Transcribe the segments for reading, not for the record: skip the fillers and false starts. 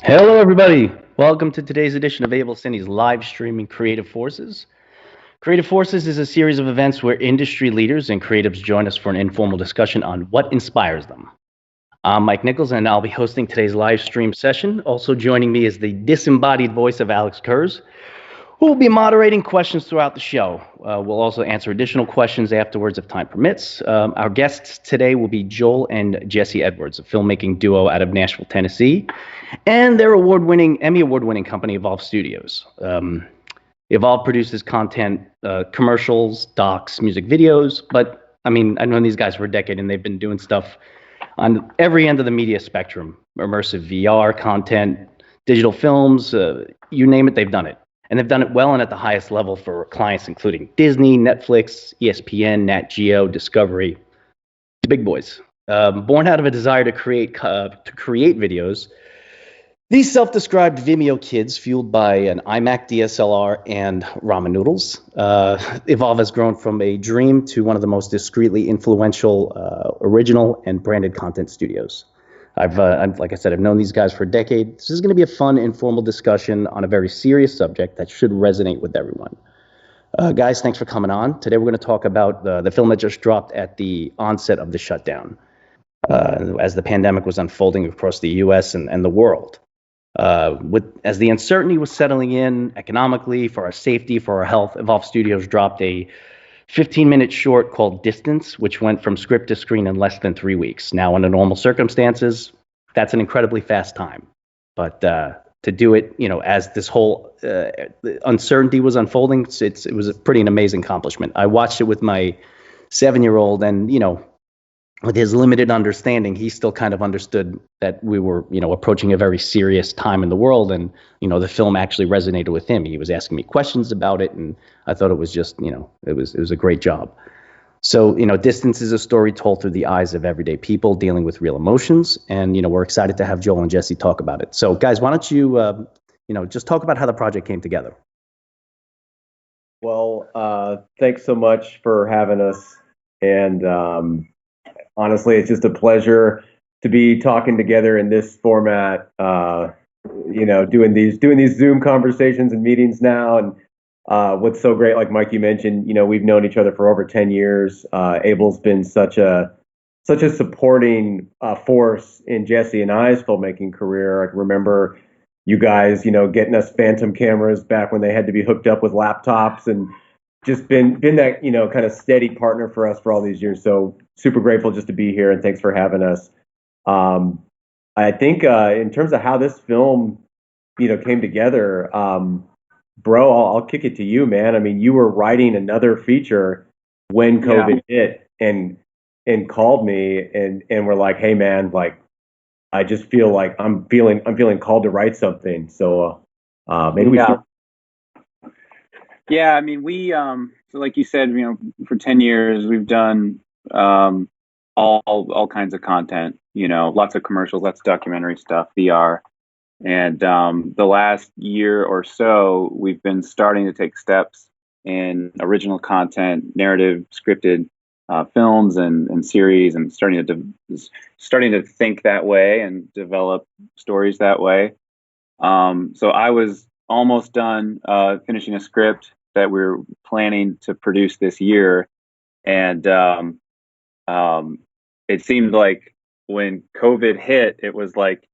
Hello, everybody. Welcome to today's edition of Abel Cine's live streaming Creative Forces. Creative Forces is a series of events where industry leaders and creatives join us for an informal discussion on what inspires them. I'm Mike Nichols, and I'll be hosting today's live stream session. Also joining me is the disembodied voice of Alex Kurz, who will be moderating questions throughout the show. We'll also answer additional questions afterwards if time permits. Our guests today will be Joel and Jesse Edwards, a filmmaking duo out of Nashville, Tennessee, and their Emmy award-winning company, Evolve Studios. Evolve produces content, commercials, docs, music videos, but I mean, I've known these guys for a decade, and they've been doing stuff on every end of the media spectrum: immersive VR content, digital films, you name it, they've done it. And they've done it well and at the highest level for clients including Disney, Netflix, ESPN, Nat Geo, Discovery, the big boys. Born out of a desire to create videos, these self-described Vimeo kids, fueled by an iMac DSLR and ramen noodles, Evolve has grown from a dream to one of the most discreetly influential, original, and branded content studios. Like I said, I've known these guys for a decade. This is going to be a fun, informal discussion on a very serious subject that should resonate with everyone. Guys, thanks for coming on. Today we're going to talk about the film that just dropped at the onset of the shutdown, as the pandemic was unfolding across the U.S. and the world. As the uncertainty was settling in economically, for our safety, for our health, Evolve Studios dropped a 15-minute short called Distance, which went from script to screen in less than 3 weeks. Now, under normal circumstances, that's an incredibly fast time. But to do it, as this whole uncertainty was unfolding, it was a pretty amazing accomplishment. I watched it with my 7-year-old, and with his limited understanding, he still kind of understood that we were, approaching a very serious time in the world. And, the film actually resonated with him. He was asking me questions about it, and I thought it was just, it was a great job. So, Distance is a story told through the eyes of everyday people dealing with real emotions. And, we're excited to have Joel and Jesse talk about it. So, guys, why don't you, just talk about how the project came together? Well, thanks so much for having us. And honestly, it's just a pleasure to be talking together in this format. Doing these Zoom conversations and meetings now. And what's so great, like Mike, you mentioned, we've known each other for over 10 years. Abel's been such a supporting force in Jesse and I's filmmaking career. I can remember you guys, getting us Phantom cameras back when they had to be hooked up with laptops, and just been that kind of steady partner for us for all these years. So super grateful just to be here, and thanks for having us. I think in terms of how this film came together, bro, I'll kick it to you, man. I mean, you were writing another feature when COVID hit, and called me, and were like, hey man, like, I just feel like I'm feeling called to write something. So maybe we start. Yeah, I mean, so like you said, for 10 years we've done all kinds of content, lots of commercials, lots of documentary stuff, VR. And the last year or so, we've been starting to take steps in original content, narrative, scripted films and series, and starting to think that way and develop stories that way. So I was almost done finishing a script that we're planning to produce this year, and it seemed like when COVID hit, it was like,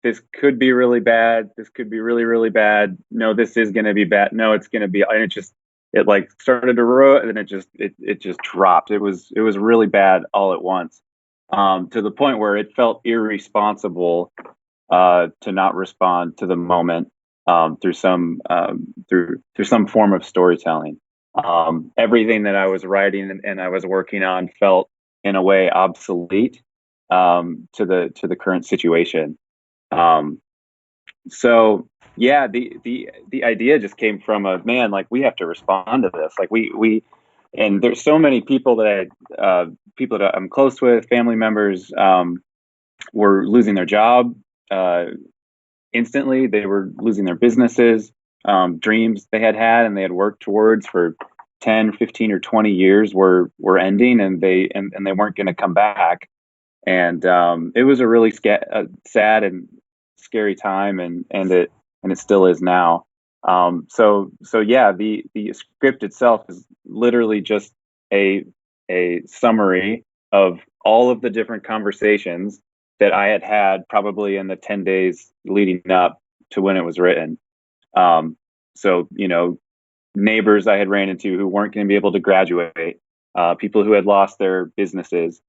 this could be really bad. This could be really, really bad. No, this is going to be bad. No, it's going to be. And it like started to row, and then it just dropped. It was really bad all at once, to the point where it felt irresponsible to not respond to the moment through some form of storytelling. Everything that I was writing and I was working on felt in a way obsolete to the current situation. So yeah, the idea just came from a man, like, we have to respond to this. Like and there's so many people that I'm close with, family members, were losing their job instantly. They were losing their businesses, dreams they had and they had worked towards for 10, 15, or 20 years were ending, and they weren't going to come back. And it was a really sad and scary time, and it still is now. So yeah, the script itself is literally just a summary of all of the different conversations that I had probably in the 10 days leading up to when it was written. So, neighbors I had ran into who weren't going to be able to graduate, people who had lost their businesses,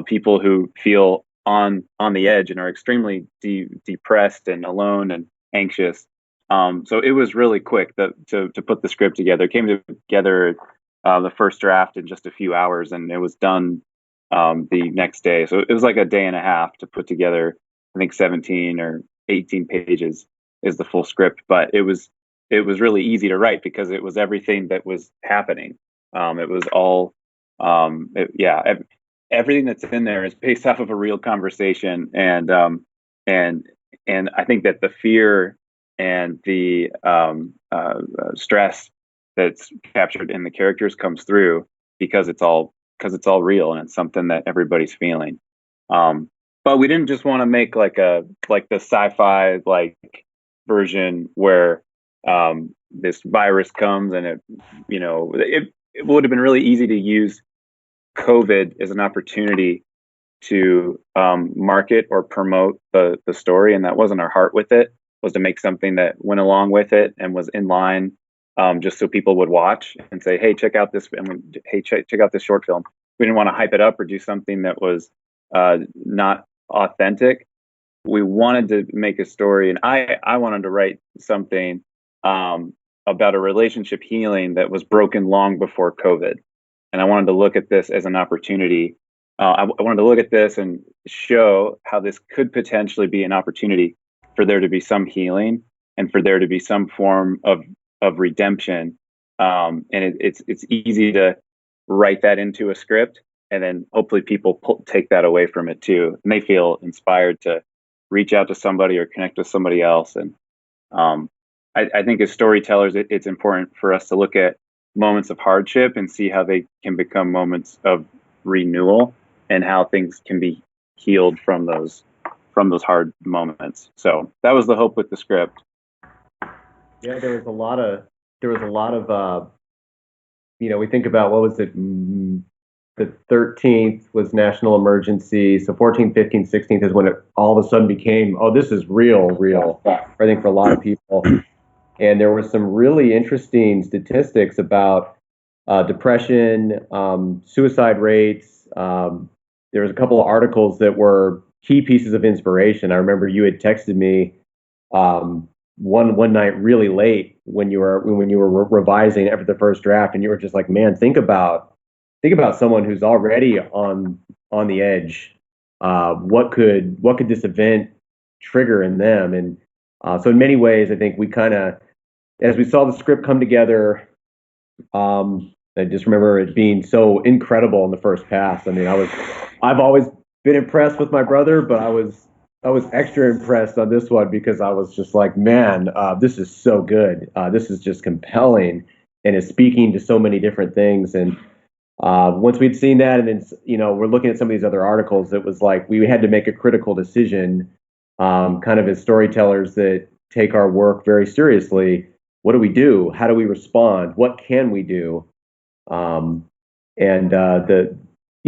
people who feel on the edge and are extremely depressed and alone and anxious. So it was really quick to put the script together. It came together the first draft in just a few hours, and it was done the next day. So it was like a day and a half to put together. I think 17 or 18 pages is the full script, but it was really easy to write because it was everything that was happening. It was all, everything that's in there is based off of a real conversation, and I think that the fear and the stress that's captured in the characters comes through because it's all real and it's something that everybody's feeling. But we didn't just want to make like the sci-fi version where this virus comes and it would have been really easy to use COVID as an opportunity to market or promote the story, and that wasn't our heart with it. Was to make something that went along with it and was in line, just so people would watch and say, "Hey, check out this! Check out this short film." We didn't want to hype it up or do something that was not authentic. We wanted to make a story, and I wanted to write something about a relationship healing that was broken long before COVID, and I wanted to look at this as an opportunity. I wanted to look at this and show how this could potentially be an opportunity for there to be some healing and for there to be some form of redemption. And it's easy to write that into a script, and then hopefully people take that away from it too, and they feel inspired to reach out to somebody or connect with somebody else. And I think as storytellers, it's important for us to look at moments of hardship and see how they can become moments of renewal and how things can be healed from those hard moments. So that was the hope with the script. Yeah, there was a lot of we think about, what was it, the 13th was national emergency, so 14th, 15th, 16th is when it all of a sudden became, oh, this is real, I think, for a lot of people. And there were some really interesting statistics about depression, suicide rates. There was a couple of articles that were key pieces of inspiration. I remember you had texted me one night really late when you were revising after the first draft, and you were just like, man, think about someone who's already on the edge. What could this event trigger in them? And so in many ways, I think we kind of, as we saw the script come together, I just remember it being so incredible in the first pass. I mean, I've always been impressed with my brother, but I was extra impressed on this one because I was just like, man, this is so good. This is just compelling and is speaking to so many different things. And once we'd seen that, and then we're looking at some of these other articles, it was like we had to make a critical decision, kind of as storytellers that take our work very seriously. What do we do? How do we respond? What can we do?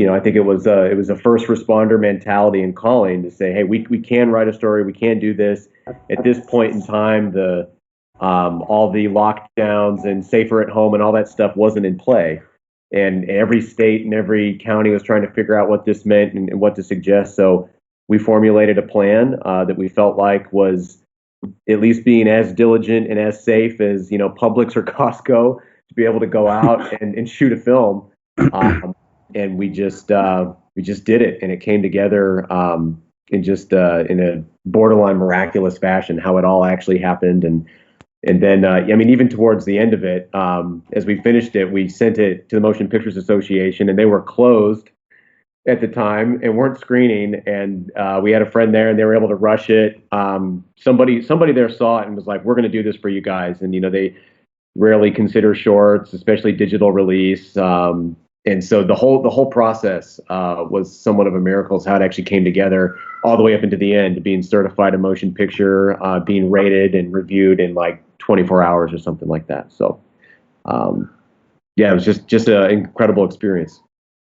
I think it was a first responder mentality and calling to say, hey, we can write a story, we can do this. At this point in time, all the lockdowns and safer at home and all that stuff wasn't in play, and every state and every county was trying to figure out what this meant and what to suggest. So we formulated a plan that we felt like was at least being as diligent and as safe as Publix or Costco to be able to go out and shoot a film. And we just did it, and it came together in a borderline miraculous fashion, how it all actually happened. And then even towards the end of it, as we finished it, we sent it to the Motion Pictures Association, and they were closed at the time and weren't screening. And we had a friend there, and they were able to rush it. Somebody there saw it and was like, "We're going to do this for you guys." And they rarely consider shorts, especially digital release. And so the whole process was somewhat of a miracle. Is how it actually came together. all the way up into the end to being certified a motion picture, being rated and reviewed in like 24 hours or something like that. So, yeah, it was just an incredible experience.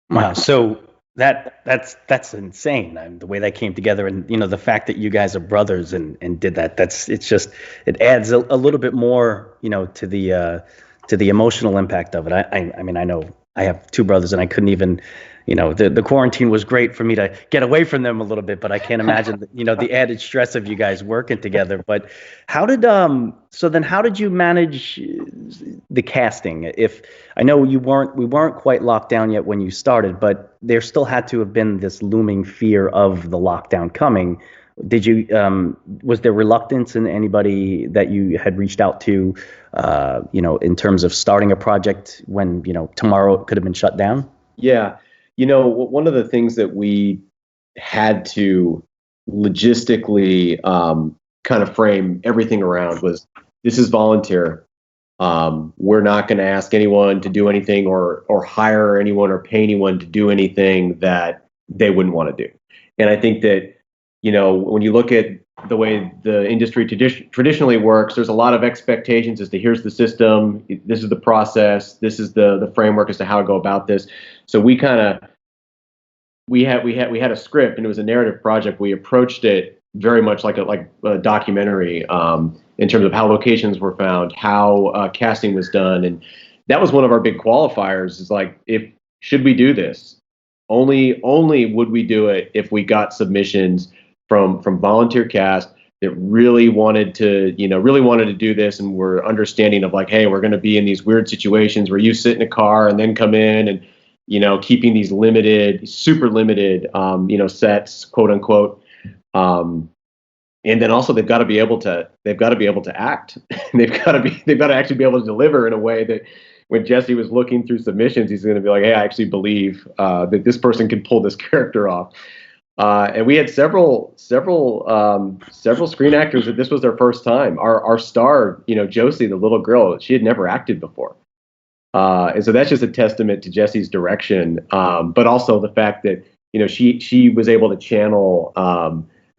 Wow. So that's insane. The way that came together, and the fact that you guys are brothers and did that. It adds a little bit more, to the emotional impact of it. I mean, I know I have two brothers, and I couldn't even, the quarantine was great for me to get away from them a little bit, but I can't imagine, the added stress of you guys working together. But how did you manage the casting? If I know we weren't quite locked down yet when you started, but there still had to have been this looming fear of the lockdown coming. Was there reluctance in anybody that you had reached out to, in terms of starting a project when, tomorrow it could have been shut down? Yeah. One of the things that we had to logistically kind of frame everything around was, this is volunteer. We're not going to ask anyone to do anything or hire anyone or pay anyone to do anything that they wouldn't want to do. And I think that, when you look at the way the industry traditionally works, there's a lot of expectations as to, here's the system, this is the process, this is the framework as to how to go about this. So we had a script, and it was a narrative project. We approached it very much like a documentary, in terms of how locations were found, how casting was done, and that was one of our big qualifiers. Is like, should we do this? Only would we do it if we got submissions from volunteer cast that really wanted to do this, and were understanding of like, hey, we're going to be in these weird situations where you sit in a car and then come in, and keeping these super limited, sets, quote unquote. And then also they've got to be able to act. they've got to actually be able to deliver in a way that when Jesse was looking through submissions, he's going to be like, hey, I actually believe that this person can pull this character off. And we had several screen actors that this was their first time. Our star, Josie, the little girl, she had never acted before. And so that's just a testament to Jesse's direction, but also the fact that she was able to channel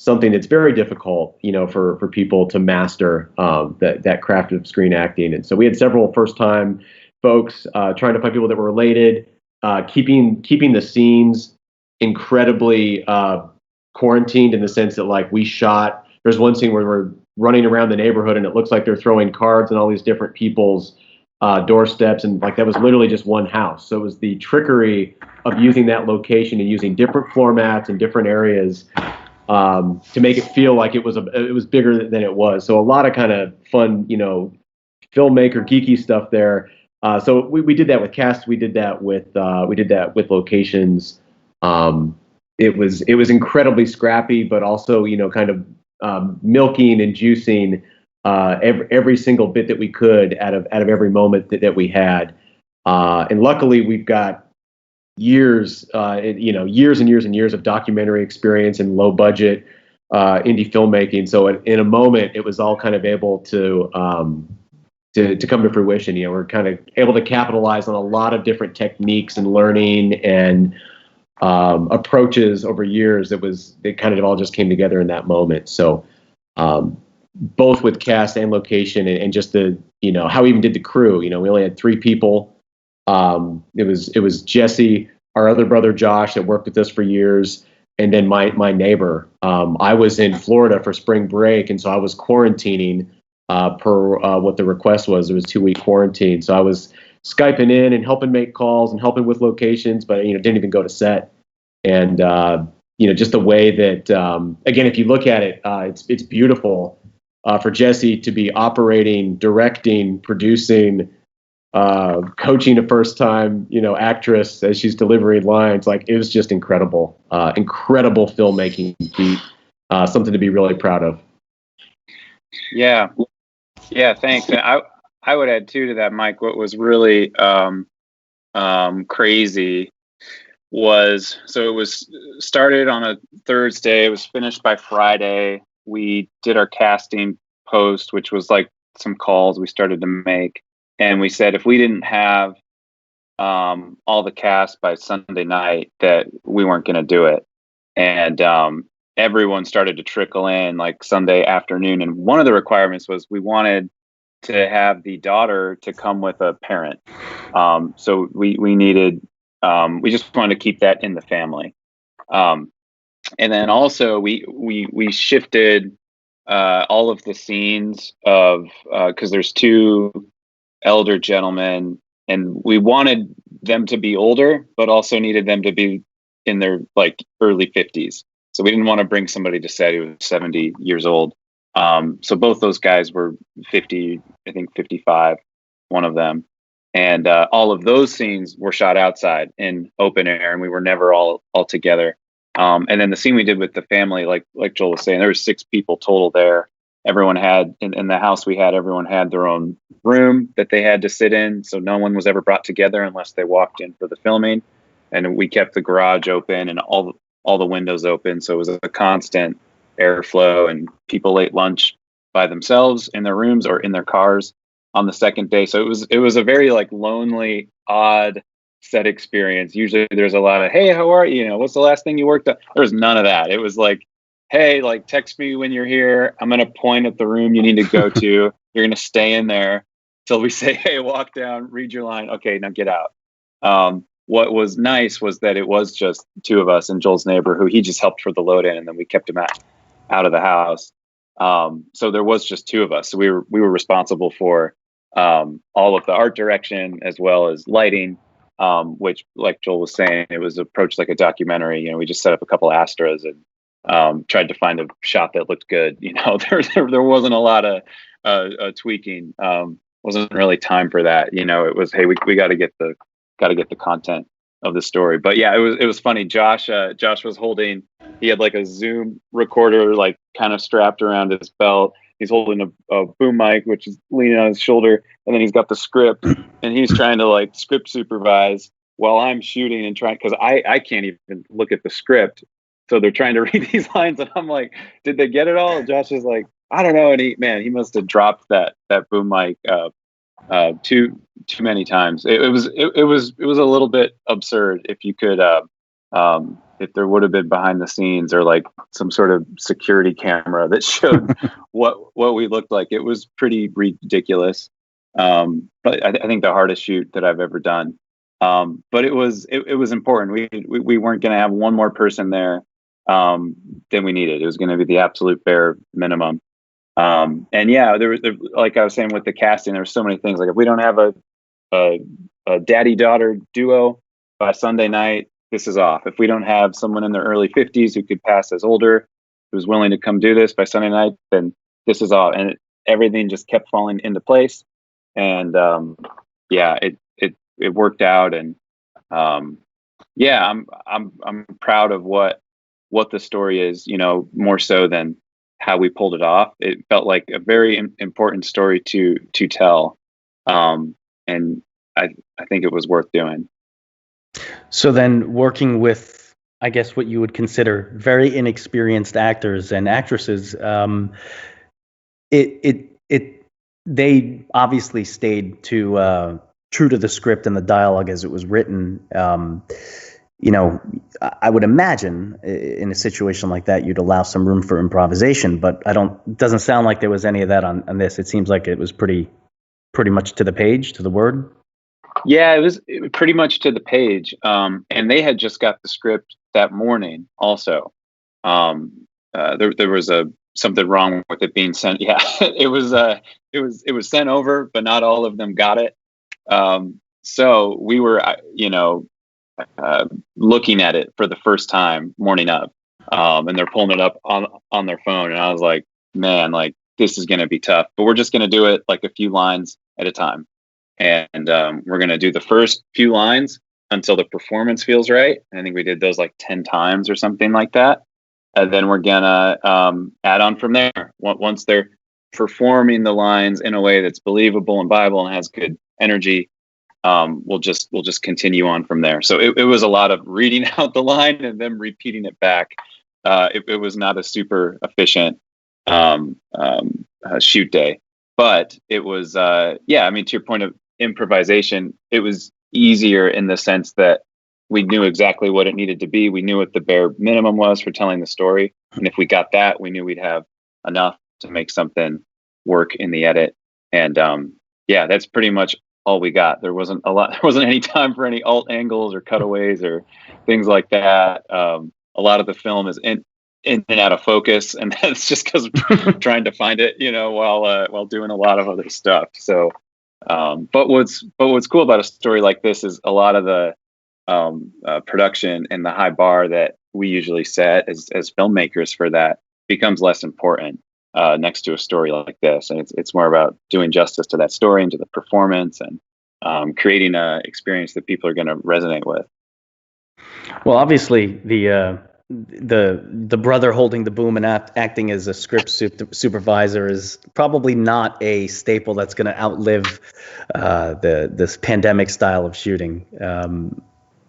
something that's very difficult, for people to master, that craft of screen acting. And so we had several first-time folks trying to find people that were related, keeping the scenes incredibly quarantined, in the sense that, like, we shot. There's one scene where we're running around the neighborhood, and it looks like they're throwing cards on all these different people's doorsteps, and like that was literally just one house. So it was the trickery of using that location and using different floor mats and different areas to make it feel like it was bigger than it was. So a lot of kind of fun, filmmaker geeky stuff there. So we did that with cast. We did that with locations. It was incredibly scrappy, but also kind of milking and juicing every single bit that we could out of every moment that we had. And luckily we've got years and years and years of documentary experience and low budget indie filmmaking. So in a moment, it was all kind of able to come to fruition. We're kind of able to capitalize on a lot of different techniques and learning and approaches over years. It kind of all just came together in that moment. So both with cast and location, and just how we even did the crew. We only had 3 people. It was Jesse, our other brother Josh, that worked with us for years, and then my neighbor. I was in Florida for spring break, and so I was quarantining per what the request was. It was 2-week quarantine, so I was Skyping in and helping make calls and helping with locations, but didn't even go to set. And just the way that again, if you look at it, it's beautiful for Jesse to be operating, directing, producing, coaching a first-time actress as she's delivering lines. Like, it was just incredible filmmaking feat, something to be really proud of. Yeah, thanks. And I would add too to that, Mike. What was really crazy was, so it was started on a Thursday, it was finished by Friday. We did our casting post, which was like some calls we started to make, and we said if we didn't have all the cast by Sunday night, that we weren't going to do it. And everyone started to trickle in like Sunday afternoon. And one of the requirements was we wanted to have the daughter to come with a parent. So we needed, we just wanted to keep that in the family. And then also we shifted all of the scenes of, because there's two elder gentlemen, and we wanted them to be older, but also needed them to be in their like early 50s. So we didn't want to bring somebody to set who was 70 years old. So both those guys were 50, I think 55, one of them. And all of those scenes were shot outside in open air, and we were never all together. And then the scene we did with the family, like Joel was saying, there were 6 people total there. Everyone had in the house we had, everyone had their own room that they had to sit in. So no one was ever brought together unless they walked in for the filming. And we kept the garage open and all the windows open. So it was a constant airflow, and people ate lunch by themselves in their rooms or in their cars on the second day. So it was a very like lonely, odd set experience. Usually there's a lot of, hey, how are you? You know, what's the last thing you worked on? There was none of that. It was like, hey, like text me when you're here. I'm going to point at the room you need to go to. You're going to stay in there till we say, hey, walk down, read your line. Okay, now get out. What was nice was that it was just 2 of us and Joel's neighbor, who he just helped for the load in, and then we kept him out of the house. So there was just 2 of us. So we were responsible for all of the art direction as well as lighting, which, like Joel was saying, it was approached like a documentary. You know, we just set up a couple Astras and tried to find a shot that looked good. You know, there wasn't a lot of tweaking. Wasn't really time for that. You know, it was, hey, we got to get the content of the story. But yeah, it was funny. Josh was holding, he had like a Zoom recorder, like kind of strapped around his belt. He's holding a boom mic, which is leaning on his shoulder. And then he's got the script, and he's trying to like script supervise while I'm shooting and trying, cause I can't even look at the script. So they're trying to read these lines, and I'm like, did they get it all? And Josh is like, I don't know. And he must have dropped that boom mic, too many times. It was a little bit absurd. If you could, if there would have been behind the scenes or like some sort of security camera that showed what we looked like, it was pretty ridiculous. But I think the hardest shoot that I've ever done. But it was important. We weren't going to have one more person there than we needed. It was going to be the absolute bare minimum. And yeah, there like I was saying with the casting, there were so many things. Like if we don't have a daddy-daughter duo by Sunday night, this is off. If we don't have someone in their early 50s who could pass as older, who's willing to come do this by Sunday night, then this is off. And everything just kept falling into place. And yeah, it worked out. And yeah, I'm proud of what the story is, you know, more so than how we pulled it off. It felt like a very important story to tell. And I think it was worth doing. So then working with, I guess, what you would consider very inexperienced actors and actresses, they obviously stayed true to the script and the dialogue as it was written. You know, I would imagine in a situation like that, you'd allow some room for improvisation, but it doesn't sound like there was any of that on this. It seems like it was pretty much to the page, to the word. Yeah, it was pretty much to the page. And they had just got the script that morning also. There was something wrong with it being sent. Yeah, it was sent over, but not all of them got it. So we were, you know, looking at it for the first time morning up, and they're pulling it up on their phone, and I was like, man, like this is going to be tough, but we're just going to do it like a few lines at a time, and we're going to do the first few lines until the performance feels right. I think we did those like 10 times or something like that, and then we're gonna add on from there. Once they're performing the lines in a way that's believable and viable and has good energy, we'll just continue on from there. So it was a lot of reading out the line and then repeating it back. It was not a super efficient shoot day, but it was yeah. I mean, to your point of improvisation, it was easier in the sense that we knew exactly what it needed to be. We knew what the bare minimum was for telling the story. And if we got that, we knew we'd have enough to make something work in the edit. And yeah, that's pretty much all we got. There wasn't any time for any alt angles or cutaways or things like that. A lot of the film is in and out of focus, and that's just because I'm trying to find it, while doing a lot of other stuff. So, but what's cool about a story like this is a lot of the production and the high bar that we usually set as filmmakers for that becomes less important next to a story like this, and it's more about doing justice to that story and to the performance and creating an experience that people are going to resonate with. Well, obviously, the brother holding the boom and acting as a script supervisor is probably not a staple that's going to outlive this pandemic style of shooting.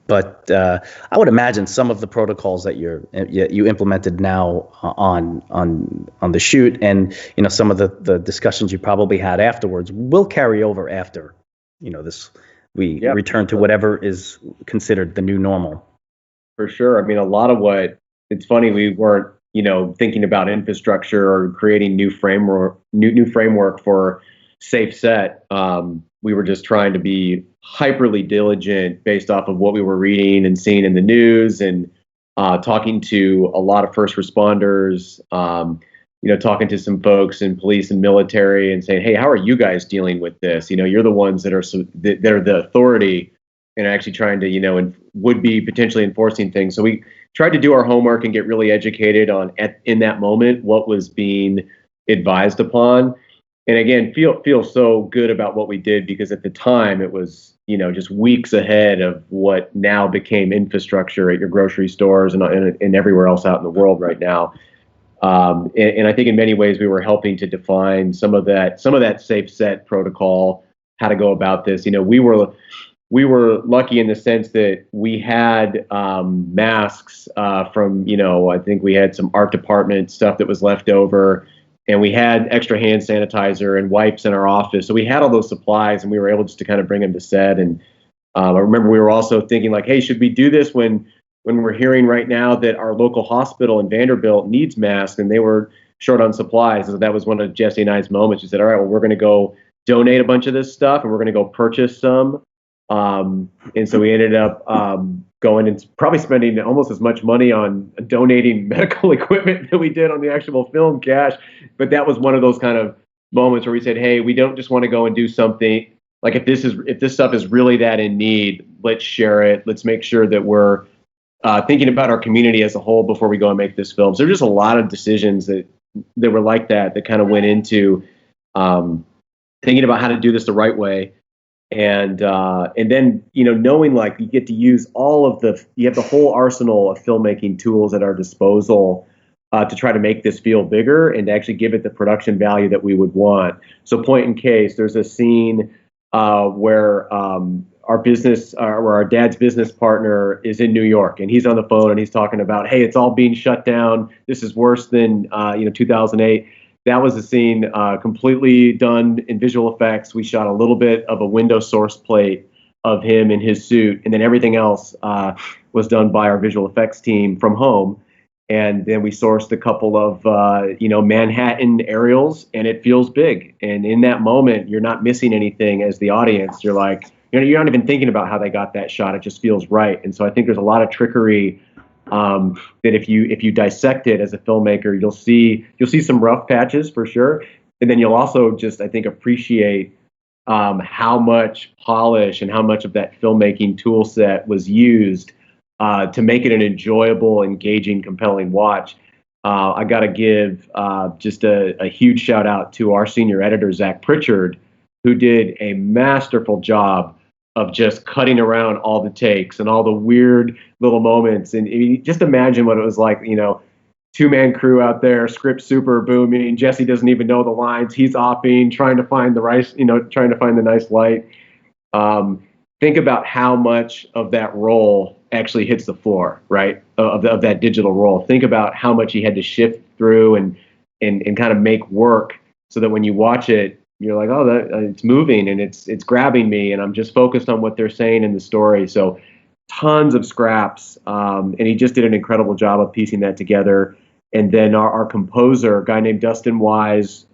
But I would imagine some of the protocols that you implemented now on the shoot, and some of the discussions you probably had afterwards will carry over after we return to whatever is considered the new normal. For sure. I mean, a lot of it's funny, we weren't, thinking about infrastructure or creating new framework for safe set. We were just trying to be hyperly diligent based off of what we were reading and seeing in the news, and talking to a lot of first responders, talking to some folks in police and military and saying, hey, how are you guys dealing with this? You're the ones that are the authority and actually trying to, and would be potentially enforcing things. So we tried to do our homework and get really educated on in that moment what was being advised upon. And again, feel so good about what we did, because at the time it was, just weeks ahead of what now became infrastructure at your grocery stores and everywhere else out in the world right now. And I think in many ways we were helping to define some of that safe set protocol, how to go about this. We were lucky in the sense that we had masks from, I think we had some art department stuff that was left over, and we had extra hand sanitizer and wipes in our office. So we had all those supplies, and we were able just to kind of bring them to set. And I remember we were also thinking like, hey, should we do this when we're hearing right now that our local hospital in Vanderbilt needs masks and they were short on supplies? So that was one of Jesse and I's moments. She said, all right, well, we're going to go donate a bunch of this stuff, and we're going to go purchase some. And so we ended up going and probably spending almost as much money on donating medical equipment than we did on the actual film cash. But that was one of those kind of moments where we said, hey, we don't just want to go and do something like, if this stuff is really that in need, let's share it. Let's make sure that we're thinking about our community as a whole before we go and make this film. So there's just a lot of decisions that were like that kind of went into thinking about how to do this the right way. And then, knowing like you get to use you have the whole arsenal of filmmaking tools at our disposal to try to make this feel bigger and to actually give it the production value that we would want. So point in case, there's a scene where our dad's business partner is in New York, and he's on the phone and he's talking about, hey, it's all being shut down. This is worse than 2008. That was a scene completely done in visual effects. We shot a little bit of a window source plate of him in his suit, and then everything else was done by our visual effects team from home. And then we sourced a couple of Manhattan aerials, and it feels big. And in that moment, you're not missing anything as the audience. You're like, you're not even thinking about how they got that shot. It just feels right. And so I think there's a lot of trickery that if you dissect it as a filmmaker, you'll see some rough patches for sure, and then you'll also just, I think, appreciate how much polish and how much of that filmmaking tool set was used to make it an enjoyable, engaging, compelling watch. I got to give just a huge shout out to our senior editor, Zach Pritchard, who did a masterful job of just cutting around all the takes and all the weird little moments. And just imagine what it was like, two-man crew out there, script super booming. Jesse doesn't even know the lines. He's opping, trying to find the nice light. Think about how much of that roll actually hits the floor, right? Of that digital roll. Think about how much he had to shift through and kind of make work so that when you watch it, you're like, oh, it's moving and it's grabbing me, and I'm just focused on what they're saying in the story. So tons of scraps, and he just did an incredible job of piecing that together. And then our composer, a guy named Dustin Wise,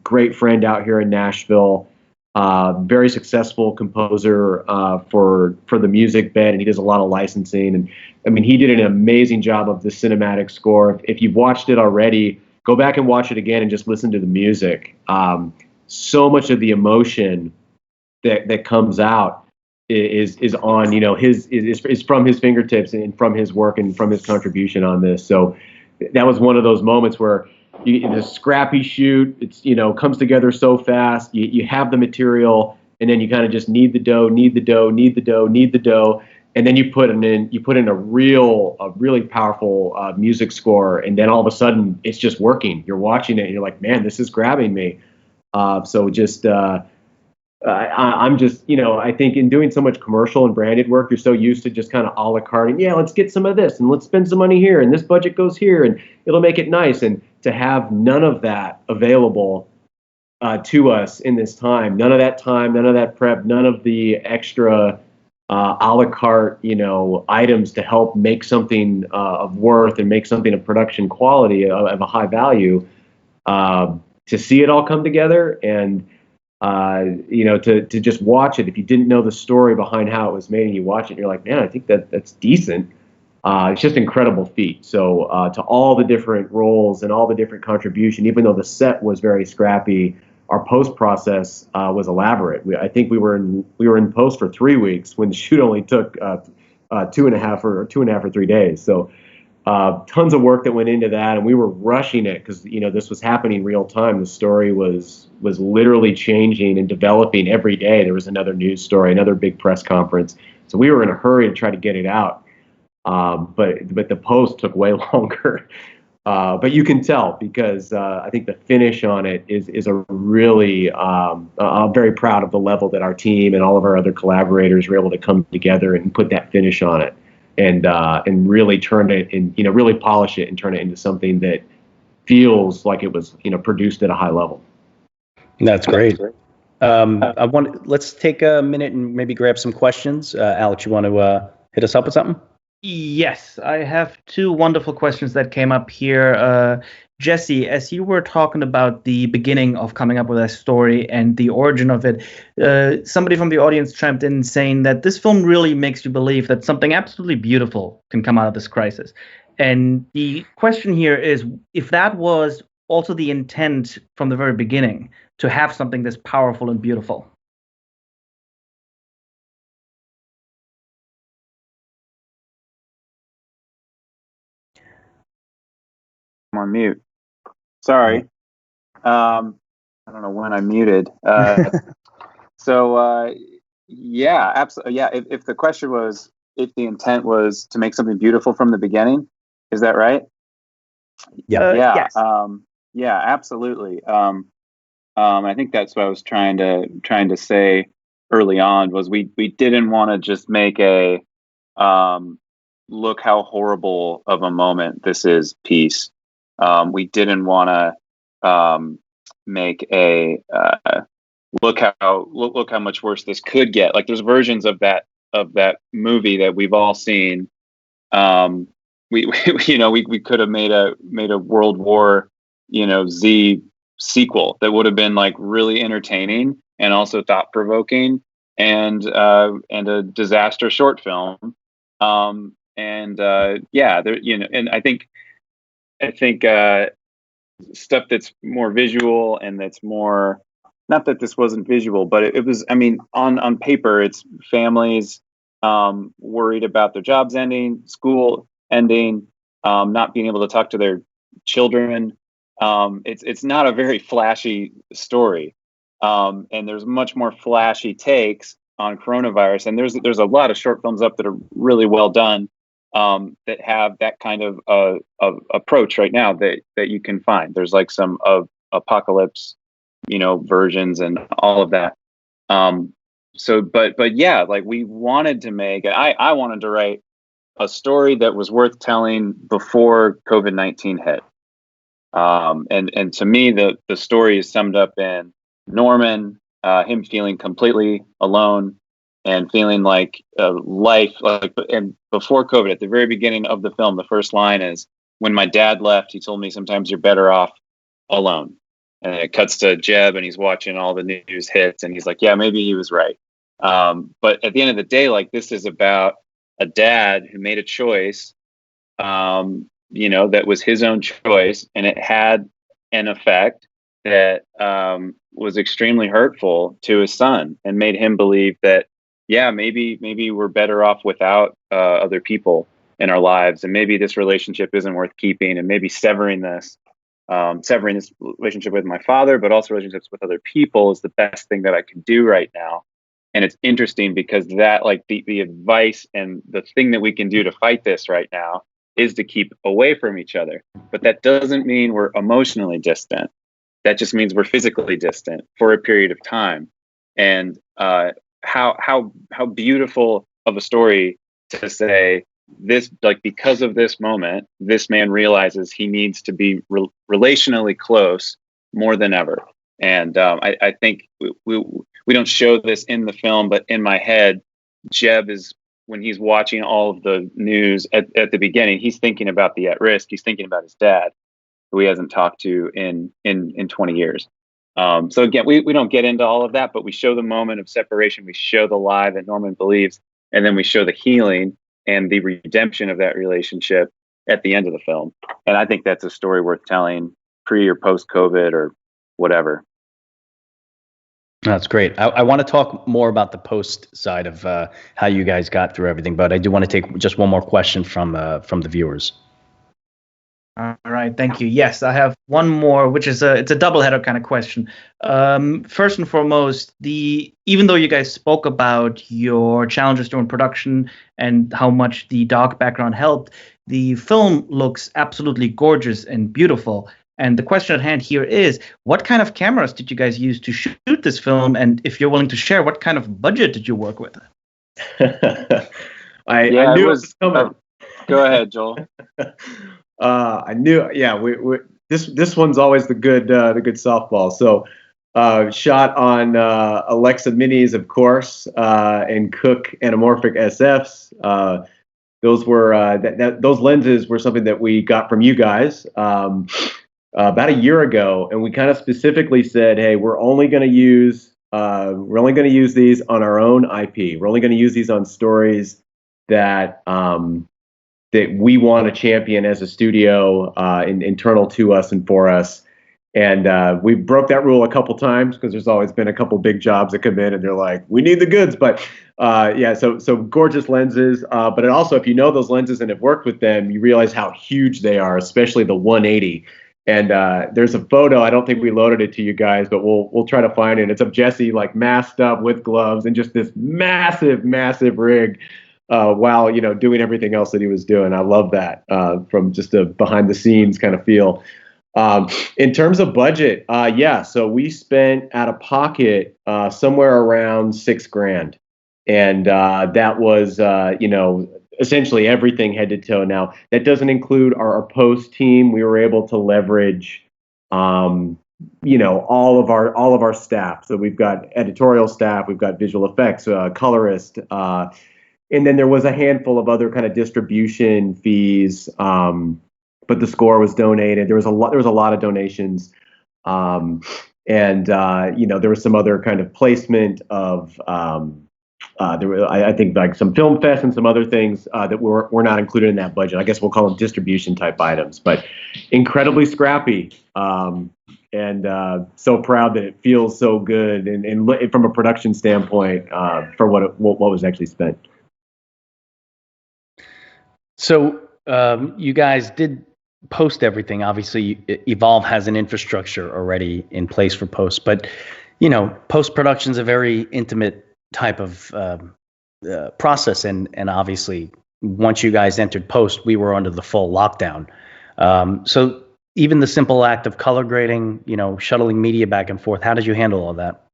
great friend out here in Nashville, very successful composer for the music bed, and he does a lot of licensing. And I mean, he did an amazing job of the cinematic score. If you've watched it already, go back and watch it again and just listen to the music. So much of the emotion that comes out is on, you know, is from his fingertips and from his work and from his contribution on this. So that was one of those moments where the scrappy shoot, it's, you know, comes together so fast. You have the material, and then you kind of just knead the dough, and then you put in a really powerful music score, and then all of a sudden it's just working. You're watching it, and you're like, man, this is grabbing me. So just I'm just, you know, I think in doing so much commercial and branded work, you're so used to just kind of a la carte. And yeah, let's get some of this and let's spend some money here and this budget goes here and it'll make it nice. And to have none of that available to us in this time, none of that prep, none of the extra a la carte, you know, items to help make something of worth and make something of production quality of a high value, to see it all come together and you know, to just watch it. If you didn't know the story behind how it was made and you watch it, and you're like, man, I think that's decent. It's just an incredible feat. So to all the different roles and all the different contribution, even though the set was very scrappy, our post process was elaborate. I think we were in post for 3 weeks when the shoot only took 2.5 or 3 days. So tons of work that went into that, and we were rushing it because, you know, this was happening real time. The story was literally changing and developing every day. There was another news story, another big press conference. So we were in a hurry to try to get it out. But the post took way longer. But you can tell because I think the finish on it is a really, I'm very proud of the level that our team and all of our other collaborators were able to come together and put that finish on it. And really turn it and, you know, really polish it and turn it into something that feels like it was, you know, produced at a high level. That's great. Let's take a minute and maybe grab some questions. Alex, you want to hit us up with something? Yes, I have two wonderful questions that came up here. Jesse, as you were talking about the beginning of coming up with a story and the origin of it, somebody from the audience chimed in saying that this film really makes you believe that something absolutely beautiful can come out of this crisis. And the question here is if that was also the intent from the very beginning, to have something this powerful and beautiful. I'm on mute. Sorry. I don't know when I muted. So yeah, absolutely. Yeah, if the question was if the intent was to make something beautiful from the beginning, is that right? Yeah. Yes. Yeah, absolutely. I think that's what I was trying to say early on was we didn't want to just make a look how horrible of a moment this is piece. We didn't want to make a look how much worse this could get. Like there's versions of that movie that we've all seen. We you know we could have made a World War, you know, Z sequel that would have been like really entertaining and also thought provoking and a disaster short film. Yeah, there, you know, and I think stuff that's more visual and that's more, not that this wasn't visual, but it was, I mean, on paper, it's families worried about their jobs ending, school ending, not being able to talk to their children. It's not a very flashy story. And there's much more flashy takes on coronavirus. And there's a lot of short films up that are really well done, that have that kind of approach right now that you can find. There's like some of apocalypse, you know, versions and all of that. But yeah, like we wanted to make, I wanted to write a story that was worth telling before COVID-19 hit. And to me, the story is summed up in Norman, him feeling completely alone and feeling like life, like, and before COVID, at the very beginning of the film, the first line is, "When my dad left, he told me sometimes you're better off alone." And it cuts to Jeb, and he's watching all the news hits, and he's like, "Yeah, maybe he was right." But at the end of the day, like, this is about a dad who made a choice, that was his own choice, and it had an effect that was extremely hurtful to his son, and made him believe that, yeah, maybe we're better off without other people in our lives, and maybe this relationship isn't worth keeping, and maybe severing this relationship with my father, but also relationships with other people, is the best thing that I could do right now. And it's interesting because that, like, the advice and the thing that we can do to fight this right now is to keep away from each other. But that doesn't mean we're emotionally distant. That just means we're physically distant for a period of time. And how beautiful of a story to say this, like, because of this moment, this man realizes he needs to be relationally close more than ever. And I think we don't show this in the film, but in my head, Jeb is, when he's watching all of the news at the beginning, he's thinking about the at risk. He's thinking about his dad, who he hasn't talked to in 20 years. So again, we don't get into all of that, but we show the moment of separation. We show the lie that Norman believes, and then we show the healing and the redemption of that relationship at the end of the film. And I think that's a story worth telling, pre or post COVID or whatever. That's great. I want to talk more about the post side of how you guys got through everything, but I do want to take just one more question from the viewers. All right, thank you. Yes, I have one more, which is it's a doubleheader kind of question. First and foremost, even though you guys spoke about your challenges during production and how much the dark background helped, the film looks absolutely gorgeous and beautiful. And the question at hand here is, what kind of cameras did you guys use to shoot this film? And if you're willing to share, what kind of budget did you work with? I knew it was coming. Go ahead, Joel. I knew. Yeah, this one's always the good softball. So, shot on Alexa Minis, of course, and Cook anamorphic SFs. Those were those lenses were something that we got from you guys about a year ago, and we kind of specifically said, hey, we're only going to use these on our own IP. We're only going to use these on stories that that we want to champion as a studio, internal to us and for us. And we broke that rule a couple times because there's always been a couple big jobs that come in and they're like, we need the goods. But so gorgeous lenses. But it also, if you know those lenses and have worked with them, you realize how huge they are, especially the 180. And there's a photo. I don't think we loaded it to you guys, but we'll try to find it. It's of Jesse, like, masked up with gloves and just this massive rig, while doing everything else that he was doing. I love that from just a behind the scenes kind of feel. In terms of budget, so we spent out of pocket somewhere around $6,000, and that was essentially everything head to toe. Now, that doesn't include our post team. We were able to leverage, all of our staff. So we've got editorial staff, we've got visual effects, colorist, and then there was a handful of other kind of distribution fees. But the score was donated. There was a lot of donations, and there was some other kind of placement of. There were, I think, like some film fest and some other things that were not included in that budget. I guess we'll call them distribution type items, but incredibly scrappy, and so proud that it feels so good and from a production standpoint for what was actually spent. So you guys did post everything. Obviously, Evolve has an infrastructure already in place for post, but post production is a very intimate type of process, and obviously once you guys entered post, we were under the full lockdown. So even the simple act of color grading, shuttling media back and forth, how did you handle all that?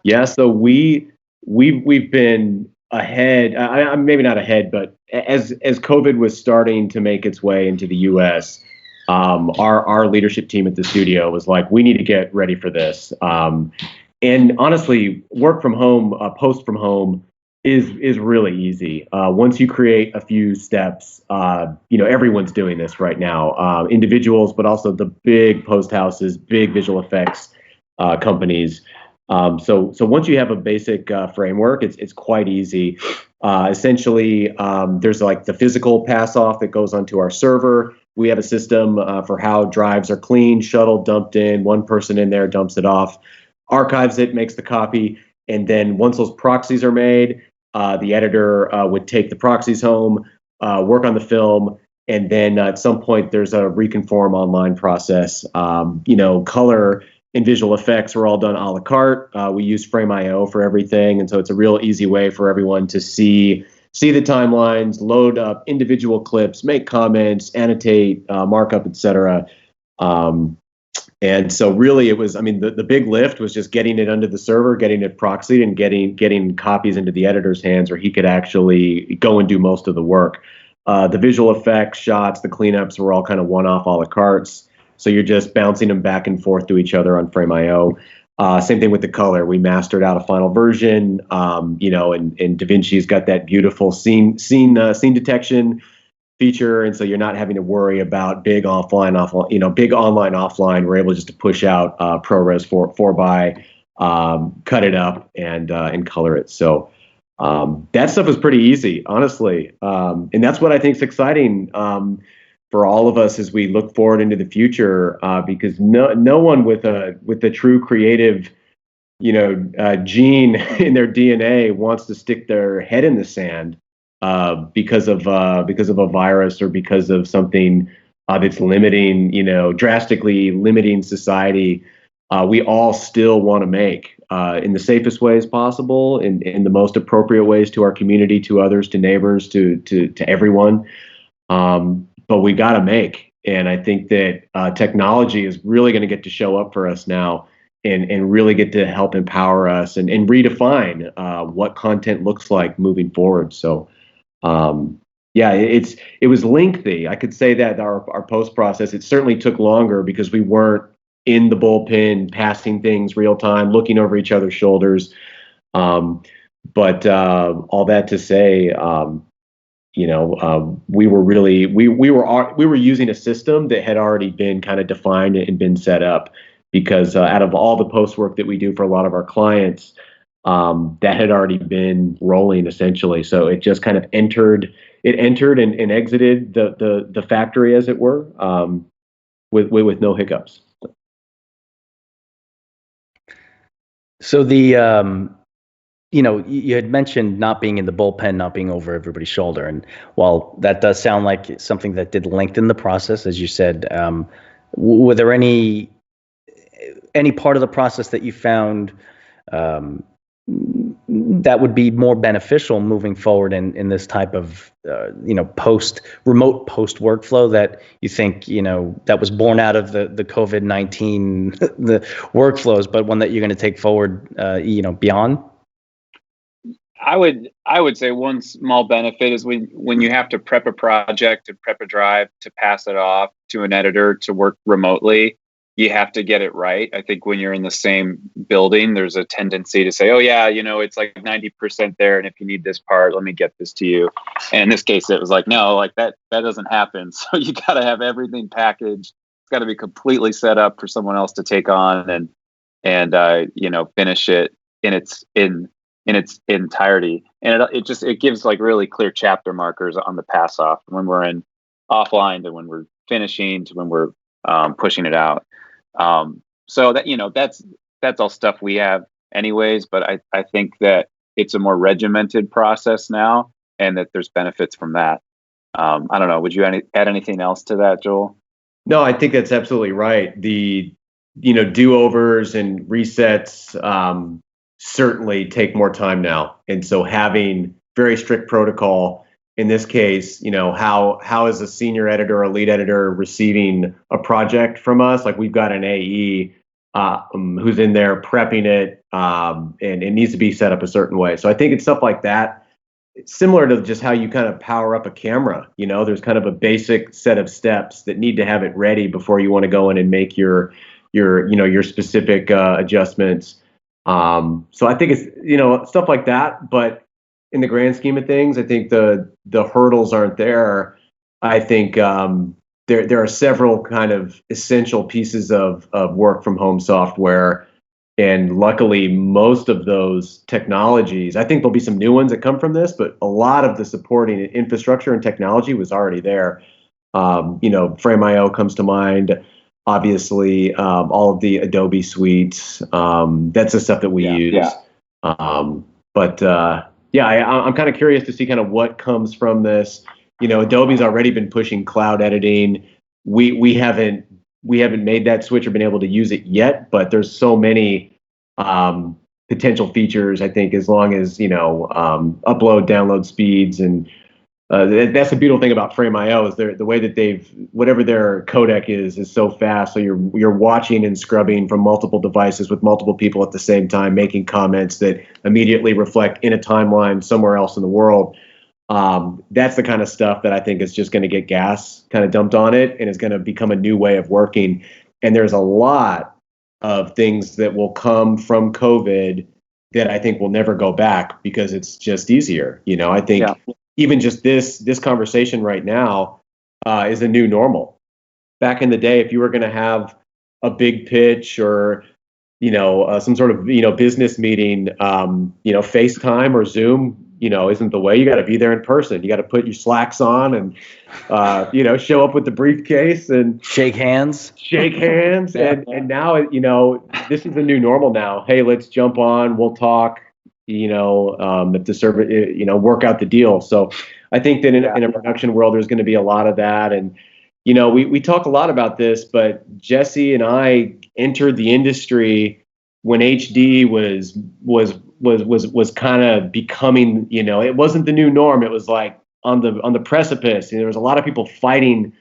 Yeah, so we've been ahead. Maybe not ahead, but as COVID was starting to make its way into the U.S., our leadership team at the studio was like, we need to get ready for this. And honestly, work from home, post from home is really easy. Once you create a few steps, everyone's doing this right now. Individuals, but also the big post houses, big visual effects companies. So once you have a basic framework, it's quite easy. Essentially, there's like the physical pass off that goes onto our server. We have a system for how drives are cleaned, shuttled, dumped in. One person in there dumps it off, archives it, makes the copy, and then once those proxies are made, the editor would take the proxies home, work on the film, and then at some point there's a reconform online process. Color and visual effects are all done a la carte. We use Frame.io for everything, and so it's a real easy way for everyone to see the timelines, load up individual clips, make comments, annotate, markup, etc. And so really it was, the big lift was just getting it under the server, getting it proxied, and getting copies into the editor's hands where he could actually go and do most of the work. The visual effects, shots, the cleanups were all kind of one-off a la cartes. So you're just bouncing them back and forth to each other on Frame.io. Same thing with the color. We mastered out a final version, and DaVinci's got that beautiful scene detection feature, and so you're not having to worry about big online offline. We're able just to push out ProRes 4x, cut it up and color it. So that stuff is pretty easy, honestly, and that's what I think is exciting for all of us as we look forward into the future, because no one with a true creative gene in their DNA wants to stick their head in the sand because of a virus or because of something that's limiting, drastically limiting society. We all still want to make in the safest ways possible, in the most appropriate ways to our community, to others, to neighbors, to everyone. But we got to make, and I think that technology is really going to get to show up for us now, and really get to help empower us and redefine what content looks like moving forward. So. It was lengthy. I could say that our post process, it certainly took longer because we weren't in the bullpen passing things real time, looking over each other's shoulders. But all that to say, we were using a system that had already been kind of defined and been set up, because out of all the post work that we do for a lot of our clients, that had already been rolling essentially. So it just kind of entered and exited the factory, as it were, with no hiccups. So you had mentioned not being in the bullpen, not being over everybody's shoulder. And while that does sound like something that did lengthen the process, as you said, were there any part of the process that you found that would be more beneficial moving forward in this type of remote post workflow that you think that was born out of the COVID-19 the workflows, but one that you're going to take forward beyond? I would say one small benefit is when you have to prep a project and prep a drive to pass it off to an editor to work remotely, you have to get it right. I think when you're in the same building, there's a tendency to say, oh yeah, it's like 90% there, and if you need this part, let me get this to you. And in this case, it was like, no, like that doesn't happen. So you got to have everything packaged. It's got to be completely set up for someone else to take on and finish it in its entirety. And it gives like really clear chapter markers on the pass off when we're in offline, to when we're finishing, to when we're pushing it out. So that that's all stuff we have anyways, but I think that it's a more regimented process now, and that there's benefits from that. I don't know. Would you add anything else to that, Joel? No, I think that's absolutely right. The do-overs and resets certainly take more time now, and so having very strict protocol. In this case, how is a senior editor or lead editor receiving a project from us? Like, we've got an AE who's in there prepping it, and it needs to be set up a certain way. So I think it's stuff like that. It's similar to just how you kind of power up a camera. There's kind of a basic set of steps that need to have it ready before you want to go in and make your specific adjustments. So I think it's, you know, stuff like that. But in the grand scheme of things, I think the hurdles aren't there. I think there are several kind of essential pieces of work from home software. And luckily, most of those technologies, I think there'll be some new ones that come from this, but a lot of the supporting infrastructure and technology was already there. You know, Frame.io comes to mind. Obviously, all of the Adobe suites. That's the stuff that we use. Yeah. Yeah, I'm kind of curious to see kind of what comes from this. You know, Adobe's already been pushing cloud editing. We haven't made that switch or been able to use it yet, but there's so many potential features. I think as long as, you know, upload download speeds, and that's the beautiful thing about Frame.io is the way that whatever their codec is so fast. So you're watching and scrubbing from multiple devices with multiple people at the same time, making comments that immediately reflect in a timeline somewhere else in the world. That's the kind of stuff that I think is just going to get gas kind of dumped on it, and is going to become a new way of working. And there's a lot of things that will come from COVID that I think will never go back because it's just easier. You know, I think even just this conversation right now is a new normal. Back in the day, if you were going to have a big pitch or, you know, some sort of, you know, business meeting, you know, FaceTime or Zoom, you know, isn't the way. You got to be there in person. You got to put your slacks on and, you know, show up with the briefcase and shake hands. And now, you know, this is the new normal now. Hey, let's jump on. We'll talk, you know, if the server, you know, work out the deal. So I think that in a production world, there's going to be a lot of that. And, you know, we talk a lot about this, but Jesse and I entered the industry when HD was kind of becoming, you know, it wasn't the new norm. It was like on the precipice. And there was a lot of people fighting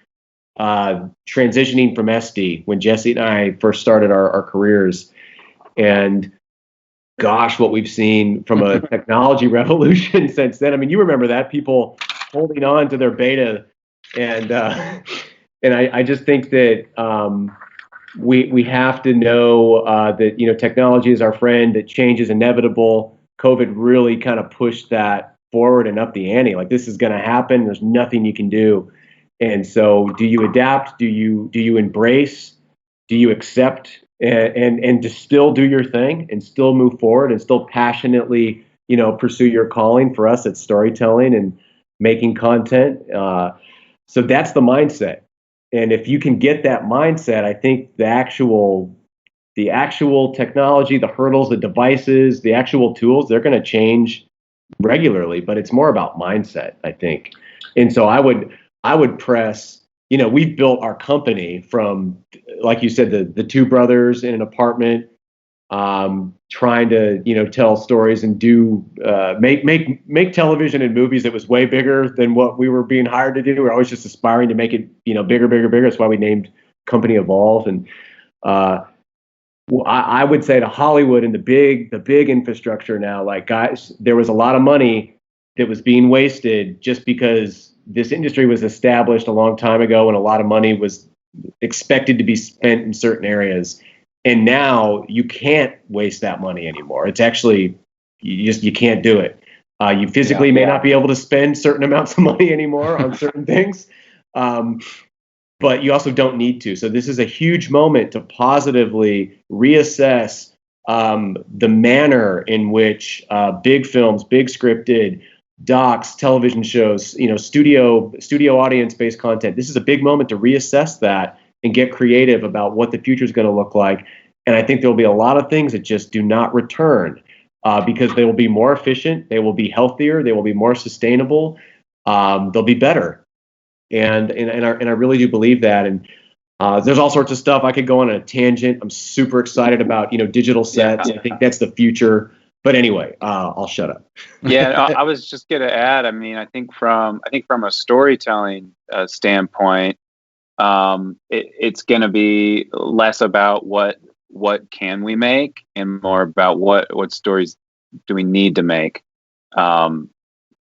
transitioning from SD when Jesse and I first started our careers. And gosh, what we've seen from a technology revolution since then. I mean, you remember that, people holding on to their beta, and I just think that we have to know that, you know, technology is our friend, that change is inevitable. COVID really kind of pushed that forward and up the ante. Like, this is going to happen. There's nothing you can do. And so, do you adapt? Do you embrace? Do you accept and to still do your thing and still move forward and still passionately, you know, pursue your calling? For us, it's storytelling and making content. So that's the mindset. And if you can get that mindset, I think the actual technology, the hurdles, the devices, the actual tools, they're going to change regularly. But it's more about mindset, I think. And so I would press. You know, we've built our company from, like you said, the two brothers in an apartment, trying to, you know, tell stories and do make television and movies that was way bigger than what we were being hired to do. We're always just aspiring to make it, you know, bigger. That's why we named company Evolve. And I would say to Hollywood and the big infrastructure now, like, guys, there was a lot of money that was being wasted just because this industry was established a long time ago and a lot of money was expected to be spent in certain areas. And now you can't waste that money anymore. It's actually, you can't do it. You physically may not be able to spend certain amounts of money anymore on certain things, but you also don't need to. So this is a huge moment to positively reassess the manner in which big films, big scripted, docs, television shows, you know, studio audience-based content. This is a big moment to reassess that and get creative about what the future is going to look like. And I think there will be a lot of things that just do not return because they will be more efficient, they will be healthier, they will be more sustainable, they'll be better. And I really do believe that. And there's all sorts of stuff. I could go on a tangent. I'm super excited about, you know, digital sets. I think that's the future. But anyway, I'll shut up. I was just going to add. I mean, I think from a storytelling standpoint, it's going to be less about what can we make and more about what stories do we need to make.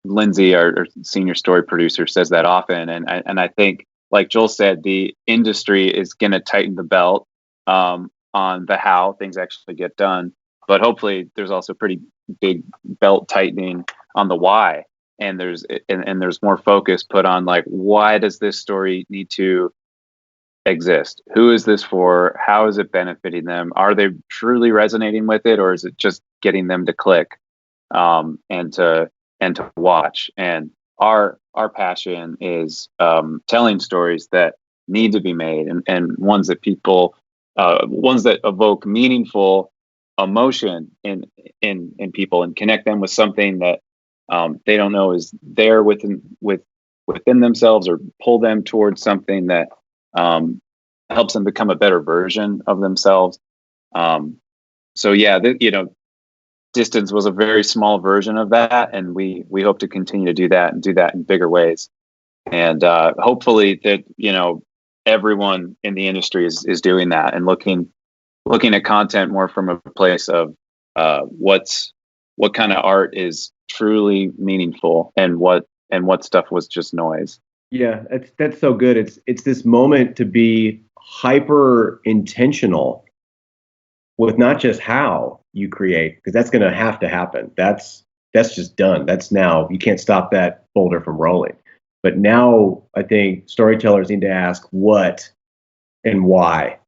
Lindsay, our senior story producer, says that often, and I think, like Joel said, the industry is going to tighten the belt on the how things actually get done. But hopefully there's also pretty big belt tightening on the why. And there's more focus put on like, why does this story need to exist? Who is this for? How is it benefiting them? Are they truly resonating with it, or is it just getting them to click and to watch? And our passion is telling stories that need to be made, and ones that people ones that evoke meaningful emotion in people and connect them with something that they don't know is there within themselves, or pull them towards something that helps them become a better version of themselves. So yeah, Distance was a very small version of that, and we hope to continue to do that and do that in bigger ways. And hopefully that everyone in the industry is doing that and looking at content more from a place of what kind of art is truly meaningful, and what stuff was just noise. Yeah, that's so good. It's this moment to be hyper intentional with not just how you create, because that's going to have to happen. That's just done. That's now. You can't stop that boulder from rolling. But now I think storytellers need to ask what and why,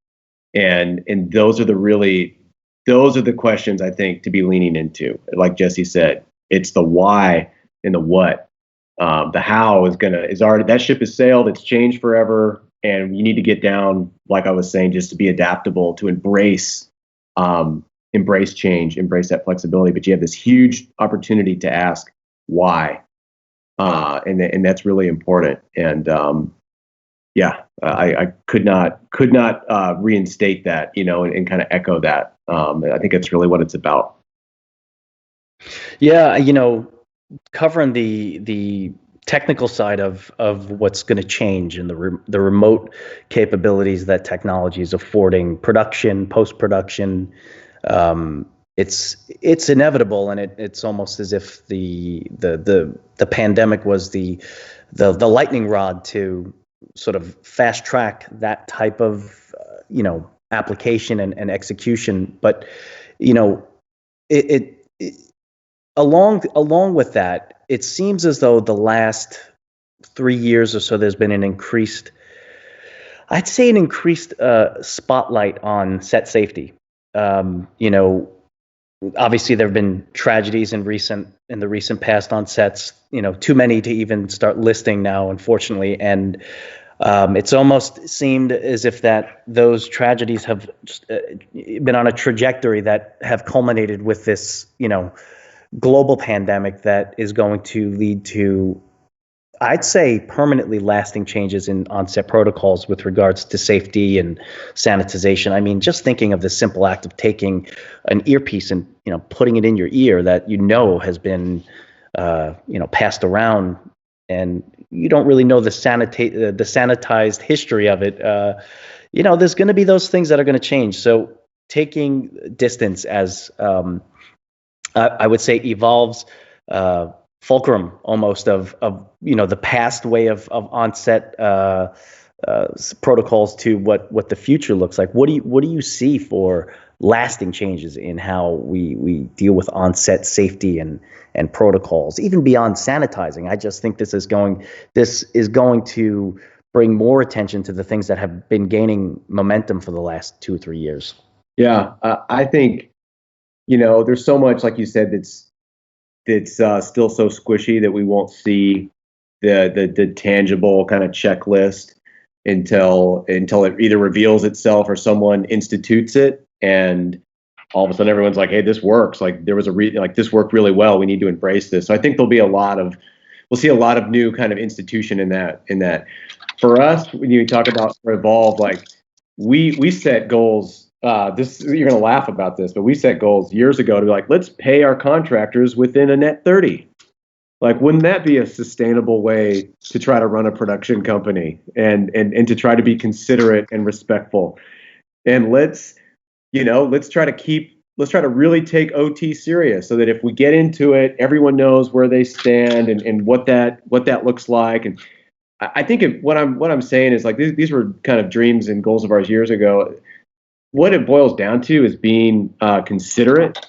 and those are the questions I think to be leaning into. Like Jesse said, it's the why and the what. The how is already, that ship has sailed. It's changed forever, and you need to get down, like I was saying, just to be adaptable, to embrace change, embrace that flexibility. But you have this huge opportunity to ask why, and that's really important. And I could not reinstate that, and kind of echo that. I think that's really what it's about. Yeah, covering the technical side of what's going to change, and the remote capabilities that technology is affording production, post-production. It's inevitable, and it's almost as if the pandemic was the lightning rod to sort of fast track that type of application and execution. But it along with that, it seems as though the last 3 years or so there's been an increased spotlight on set safety. Obviously there have been tragedies in the recent past on sets, too many to even start listing now, unfortunately. And it's almost seemed as if that those tragedies have just, been on a trajectory that have culminated with this, global pandemic that is going to lead to, I'd say, permanently lasting changes in on-set protocols with regards to safety and sanitization. I mean, just thinking of the simple act of taking an earpiece and putting it in your ear that has been passed around, and you don't really know the sanitized history of it. There's going to be those things that are going to change. So taking distance as I would say evolves fulcrum almost of the past way of onset protocols to what the future looks like. What do you see for lasting changes in how we deal with onset safety and protocols, even beyond sanitizing? I just think this is going to bring more attention to the things that have been gaining momentum for the last 2 or 3 years. Yeah, I think there's so much, like you said, that's still so squishy that we won't see the tangible kind of checklist until it either reveals itself or someone institutes it, and all of a sudden everyone's like, hey, this works. Like there was this worked really well. We need to embrace this. So I think we'll see a lot of new kind of institution in that. For us, when you talk about evolve, like we set goals. You're going to laugh about this, but we set goals years ago to be like, let's pay our contractors within a net 30. Like, wouldn't that be a sustainable way to try to run a production company and to try to be considerate and respectful? And let's try to really take OT serious, so that if we get into it, everyone knows where they stand and what that looks like. And I think what I'm saying is, like, these were kind of dreams and goals of ours years ago. what it boils down to is being considerate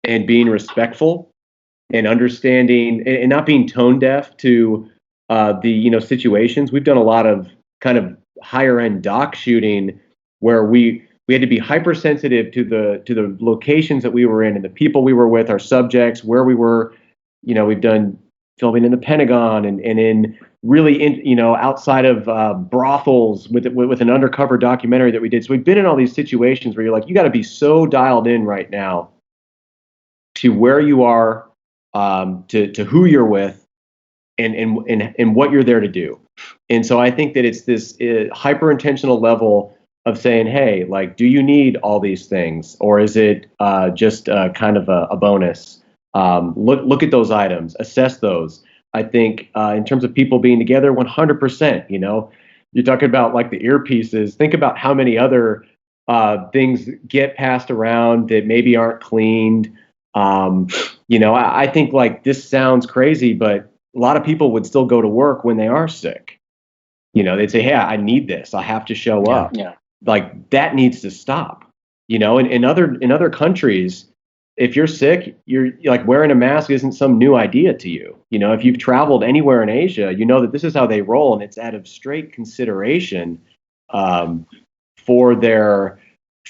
and being respectful and understanding and not being tone deaf to the situations. We've done a lot of kind of higher end doc shooting where we had to be hypersensitive to the locations that we were in and the people we were with, our subjects, where we were. We've done filming in the Pentagon and in really outside of brothels with an undercover documentary that we did. So we've been in all these situations where you're like, you got to be so dialed in right now to where you are, to who you're with, and what you're there to do. And so I think that it's this hyper intentional level of saying, hey, like, do you need all these things, or is it just kind of a bonus? Look at those items, assess those. I think in terms of people being together, 100%. You're talking about like the earpieces. Think about how many other things get passed around that maybe aren't cleaned. I think like this sounds crazy, but a lot of people would still go to work when they are sick. They'd say, hey, I need this. I have to show up. Yeah. Like that needs to stop. In other countries, if you're sick, you're like wearing a mask isn't some new idea to you. If you've traveled anywhere in Asia, you know that this is how they roll, and it's out of straight consideration for their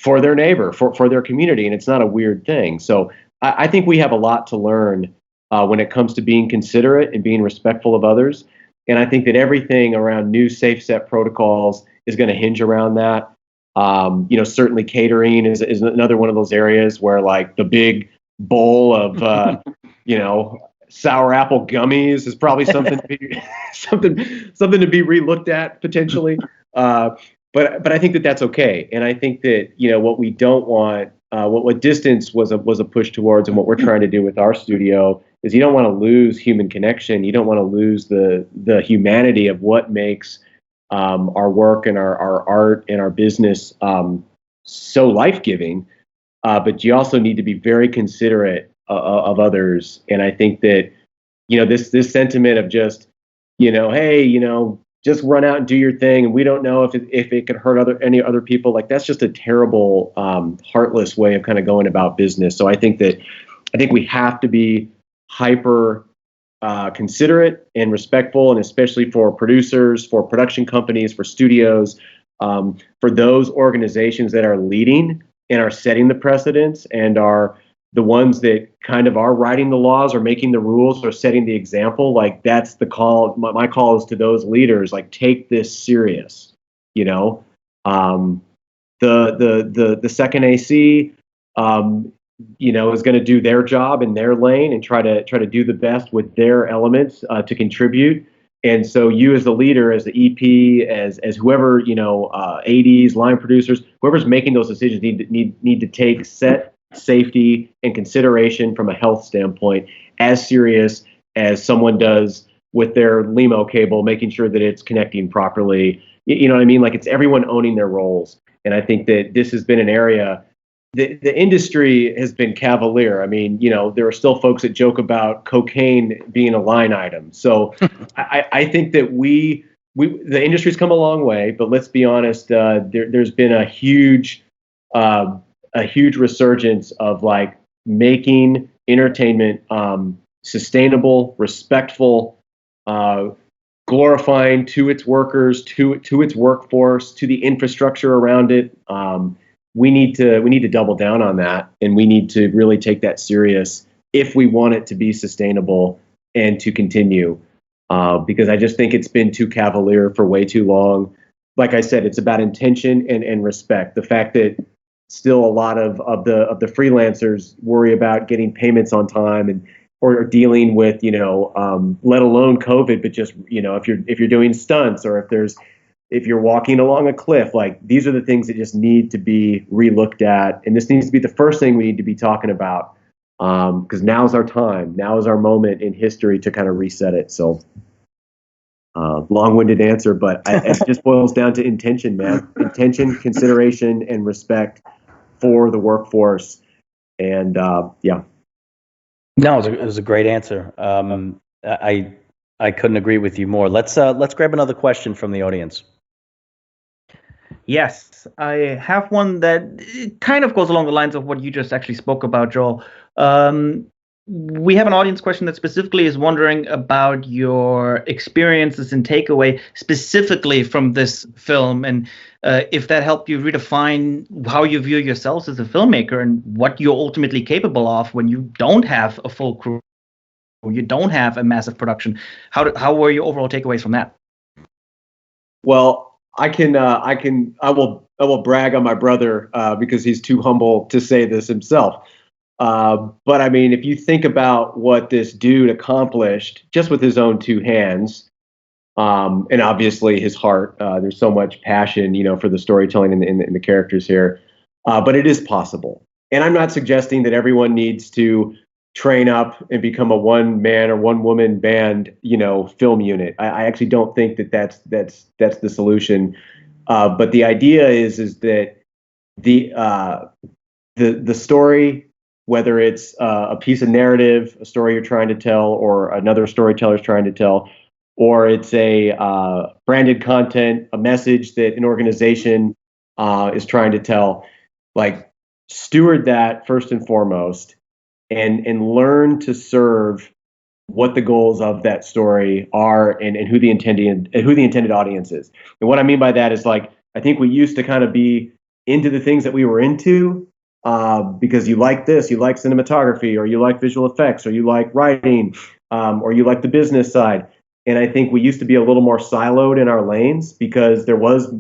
neighbor, for their community, and it's not a weird thing. So I think we have a lot to learn when it comes to being considerate and being respectful of others. And I think that everything around new safe set protocols is going to hinge around that. Certainly catering is another one of those areas where like the big bowl of, sour apple gummies is probably something to be, something to be relooked at potentially. But I think that that's okay. And I think that, what we don't want, what distance was a push towards, and what we're trying to do with our studio is you don't want to lose human connection. You don't want to lose the humanity of what makes our work and our art and our business so life-giving. But you also need to be very considerate of others. And I think that, this sentiment of just, hey, just run out and do your thing, and we don't know if it could hurt any other people. Like that's just a terrible, heartless way of kind of going about business. So I think we have to be hyper considerate and respectful, and especially for producers, for production companies, for studios, for those organizations that are leading and are setting the precedents and are the ones that kind of are writing the laws or making the rules or setting the example. Like that's the call. My call is to those leaders, like take this serious. The second AC, is going to do their job in their lane and try to do the best with their elements to contribute. And so you as the leader, as the EP, as whoever, ADs, line producers, whoever's making those decisions need to take set safety and consideration from a health standpoint as serious as someone does with their limo cable, making sure that it's connecting properly. You know what I mean? Like it's everyone owning their roles. And I think that this has been an area. The industry has been cavalier. I mean, there are still folks that joke about cocaine being a line item. So I think that the industry's come a long way, but let's be honest, there's been a huge resurgence of like making entertainment sustainable, respectful, glorifying to its workers, to its workforce, to the infrastructure around it. We need to double down on that, and we need to really take that serious if we want it to be sustainable and to continue. Because I just think it's been too cavalier for way too long. Like I said, it's about intention and respect. The fact that still a lot of the freelancers worry about getting payments on time or dealing with let alone COVID, but just if you're doing stunts or if you're walking along a cliff, like these are the things that just need to be relooked at. And this needs to be the first thing we need to be talking about because now's our time. Now is our moment in history to kind of reset it. So long-winded answer, but it just boils down to intention, man. Intention, consideration, and respect for the workforce. And yeah. No, it was a great answer. I couldn't agree with you more. Let's grab another question from the audience. Yes, I have one that kind of goes along the lines of what you just actually spoke about, Joel. We have an audience question that specifically is wondering about your experiences and takeaway specifically from this film, and if that helped you redefine how you view yourselves as a filmmaker and what you're ultimately capable of when you don't have a full crew, you don't have a massive production. How were your overall takeaways from that? Well, I will brag on my brother because he's too humble to say this himself. But I mean, if you think about what this dude accomplished just with his own two hands, and obviously his heart, there's so much passion, for the storytelling in the characters here. But it is possible, and I'm not suggesting that everyone needs to train up and become a one man or one woman band, film unit. I actually don't think that that's the solution. But the idea is that the story, whether it's a piece of narrative, a story you're trying to tell, or another storyteller's trying to tell, or it's a branded content, a message that an organization is trying to tell, like steward that first and foremost, and learn to serve what the goals of that story are, and who the intended audience is. And what I mean by that is, like, I think we used to kind of be into the things that we were into because you like this, you like cinematography, or you like visual effects, or you like writing, or you like the business side. And I think we used to be a little more siloed in our lanes because there was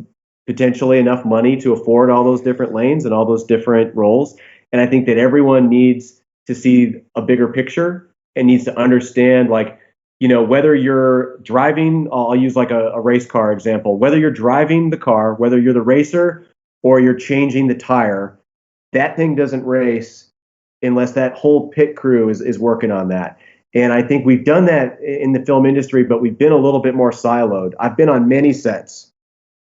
potentially enough money to afford all those different lanes and all those different roles. And I think that everyone needs to see a bigger picture and needs to understand, like, whether you're driving, I'll use like a race car example, whether you're driving the car, whether you're the racer or you're changing the tire, that thing doesn't race unless that whole pit crew is working on that. And I think we've done that in the film industry, but we've been a little bit more siloed. I've been on many sets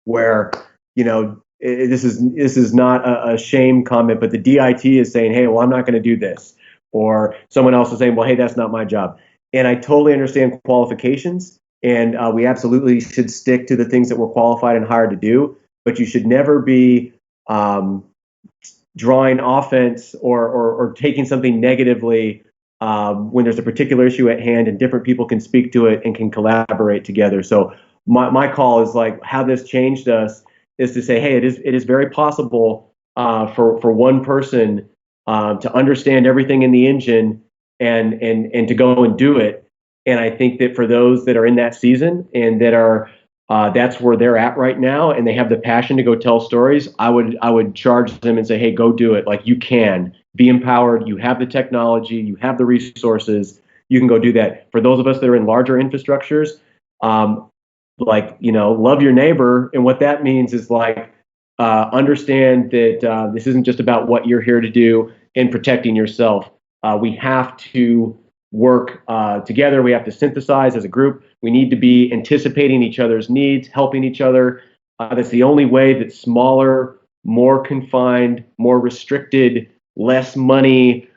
where, this is not a shame comment, but the DIT is saying, hey, well, I'm not going to do this. Or someone else is saying, well, hey, that's not my job. And I totally understand qualifications. And we absolutely should stick to the things that we're qualified and hired to do. But you should never be drawing offense or taking something negatively when there's a particular issue at hand and different people can speak to it and can collaborate together. So my call is, like, how this changed us is to say, hey, it is very possible for one person to understand everything in the engine and to go and do it. And I think that for those that are in that season and that are that's where they're at right now, and they have the passion to go tell stories, I would charge them and say, hey, go do it. Like, you can be empowered. You have the technology. You have the resources. You can go do that. For those of us that are in larger infrastructures, love your neighbor. And what that means is, like, understand that this isn't just about what you're here to do in protecting yourself. We have to work together. We have to synthesize as a group. We need to be anticipating each other's needs, helping each other. That's the only way that smaller, more confined, more restricted, less money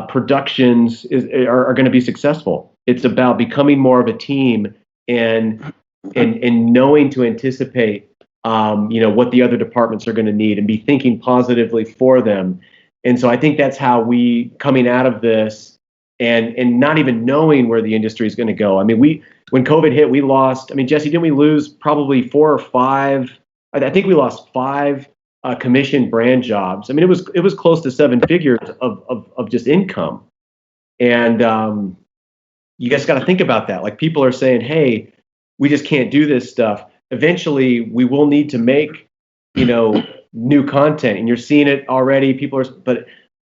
productions are going to be successful. It's about becoming more of a team and knowing to anticipate what the other departments are going to need and be thinking positively for them. And so I think that's how we, coming out of this and not even knowing where the industry is going to go. I mean, when COVID hit, we lost, Jesse, didn't we lose probably 4 or 5? I think we lost 5 commission brand jobs. It was close to 7 figures of just income. And you guys got to think about that. Like, people are saying, hey, we just can't do this stuff. Eventually, we will need to make, new content, and you're seeing it already. But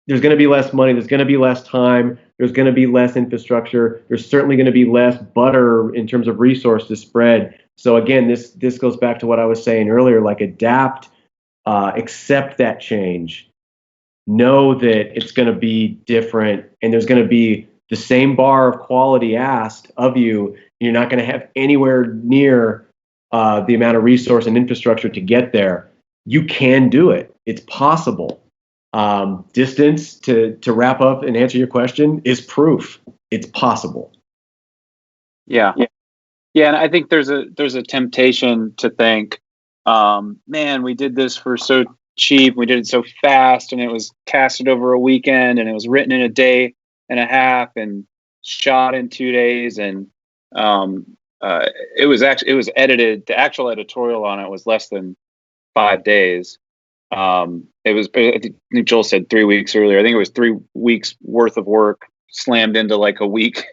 there's going to be less money. There's going to be less time. There's going to be less infrastructure. There's certainly going to be less butter in terms of resource to spread. So again, this goes back to what I was saying earlier, like, adapt, accept that change, know that it's going to be different, and there's going to be the same bar of quality asked of you. You're not going to have anywhere near the amount of resource and infrastructure to get there. You can do it. It's possible. Distance, to wrap up and answer your question, is proof. It's possible. Yeah. And I think there's a temptation to think, man, we did this for so cheap. We did it so fast, and it was casted over a weekend, and it was written in a day and a half, and shot in 2 days, and it was edited. The actual editorial on it was less than 5 days. It was, I think Joel said 3 weeks earlier. I think it was 3 weeks worth of work slammed into like a week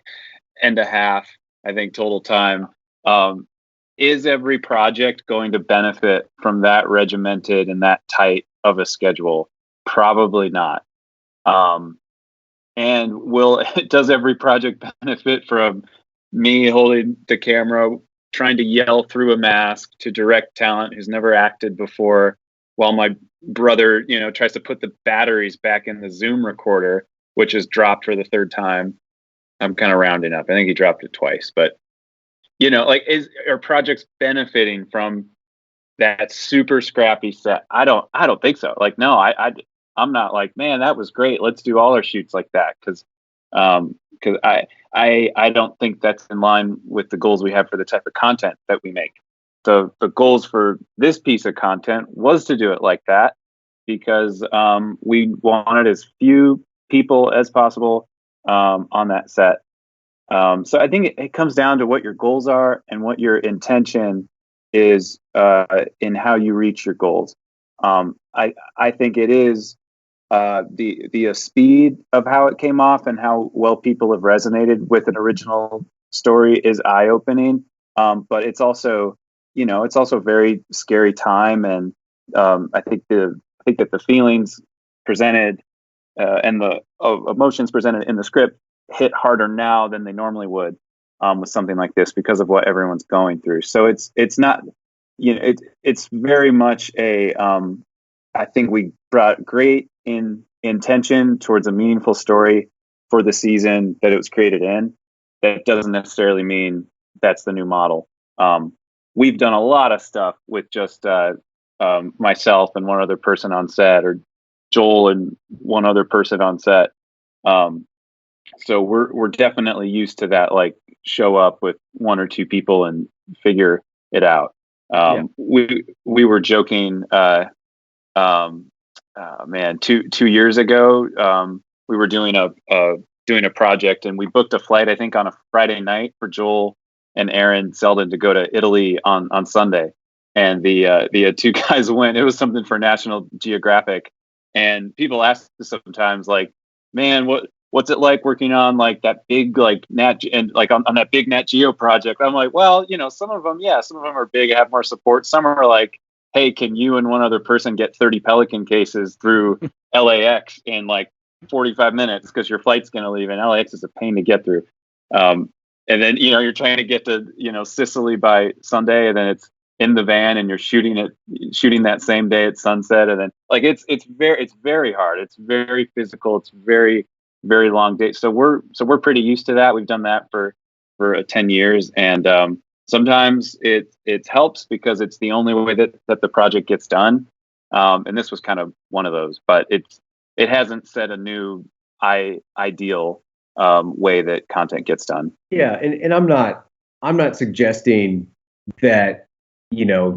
and a half, I think, total time. Is every project going to benefit from that regimented and that tight of a schedule? Probably not. And does every project benefit from me holding the camera, trying to yell through a mask to direct talent who's never acted before, while my brother, tries to put the batteries back in the Zoom recorder, which is dropped for the third time? I'm kind of rounding up. I think he dropped it twice, but are projects benefiting from that super scrappy set? I don't think so. Like, no, I'm not like, man, that was great, let's do all our shoots like that, because I don't think that's in line with the goals we have for the type of content that we make. The goals for this piece of content was to do it like that, because we wanted as few people as possible on that set. So I think it comes down to what your goals are and what your intention is in how you reach your goals. I think it is the speed of how it came off and how well people have resonated with an original story is eye-opening. But it's also, a very scary time, and I think that the feelings presented and the emotions presented in the script hit harder now than they normally would with something like this, because of what everyone's going through. So it's not, it's very much I think we brought great intention towards a meaningful story for the season that it was created in. That doesn't necessarily mean that's the new model. We've done a lot of stuff with just myself and one other person on set, or Joel and one other person on set. So we're definitely used to that, like, show up with one or two people and figure it out. We were joking, man, 2 years ago, we were doing a project, and we booked a flight, I think, on a Friday night for Joel and Aaron Selden to go to Italy on Sunday. And the two guys went. It was something for National Geographic, and people ask us sometimes, like, man, what's it like working on like that big like Nat and like on that big Nat Geo project? I'm like, well, some of them are big, have more support. Some are like, hey, can you and one other person get 30 Pelican cases through LAX in like 45 minutes, because your flight's going to leave, and LAX is a pain to get through. And then you're trying to get to Sicily by Sunday, and then it's in the van, and you're shooting that same day at sunset, and then like it's very hard. It's very physical. It's very, very long day. So we're pretty used to that. We've done that for 10 years, and sometimes it helps because it's the only way that the project gets done. And this was kind of one of those, but it hasn't set a new ideal way that content gets done. Yeah, and I'm not suggesting that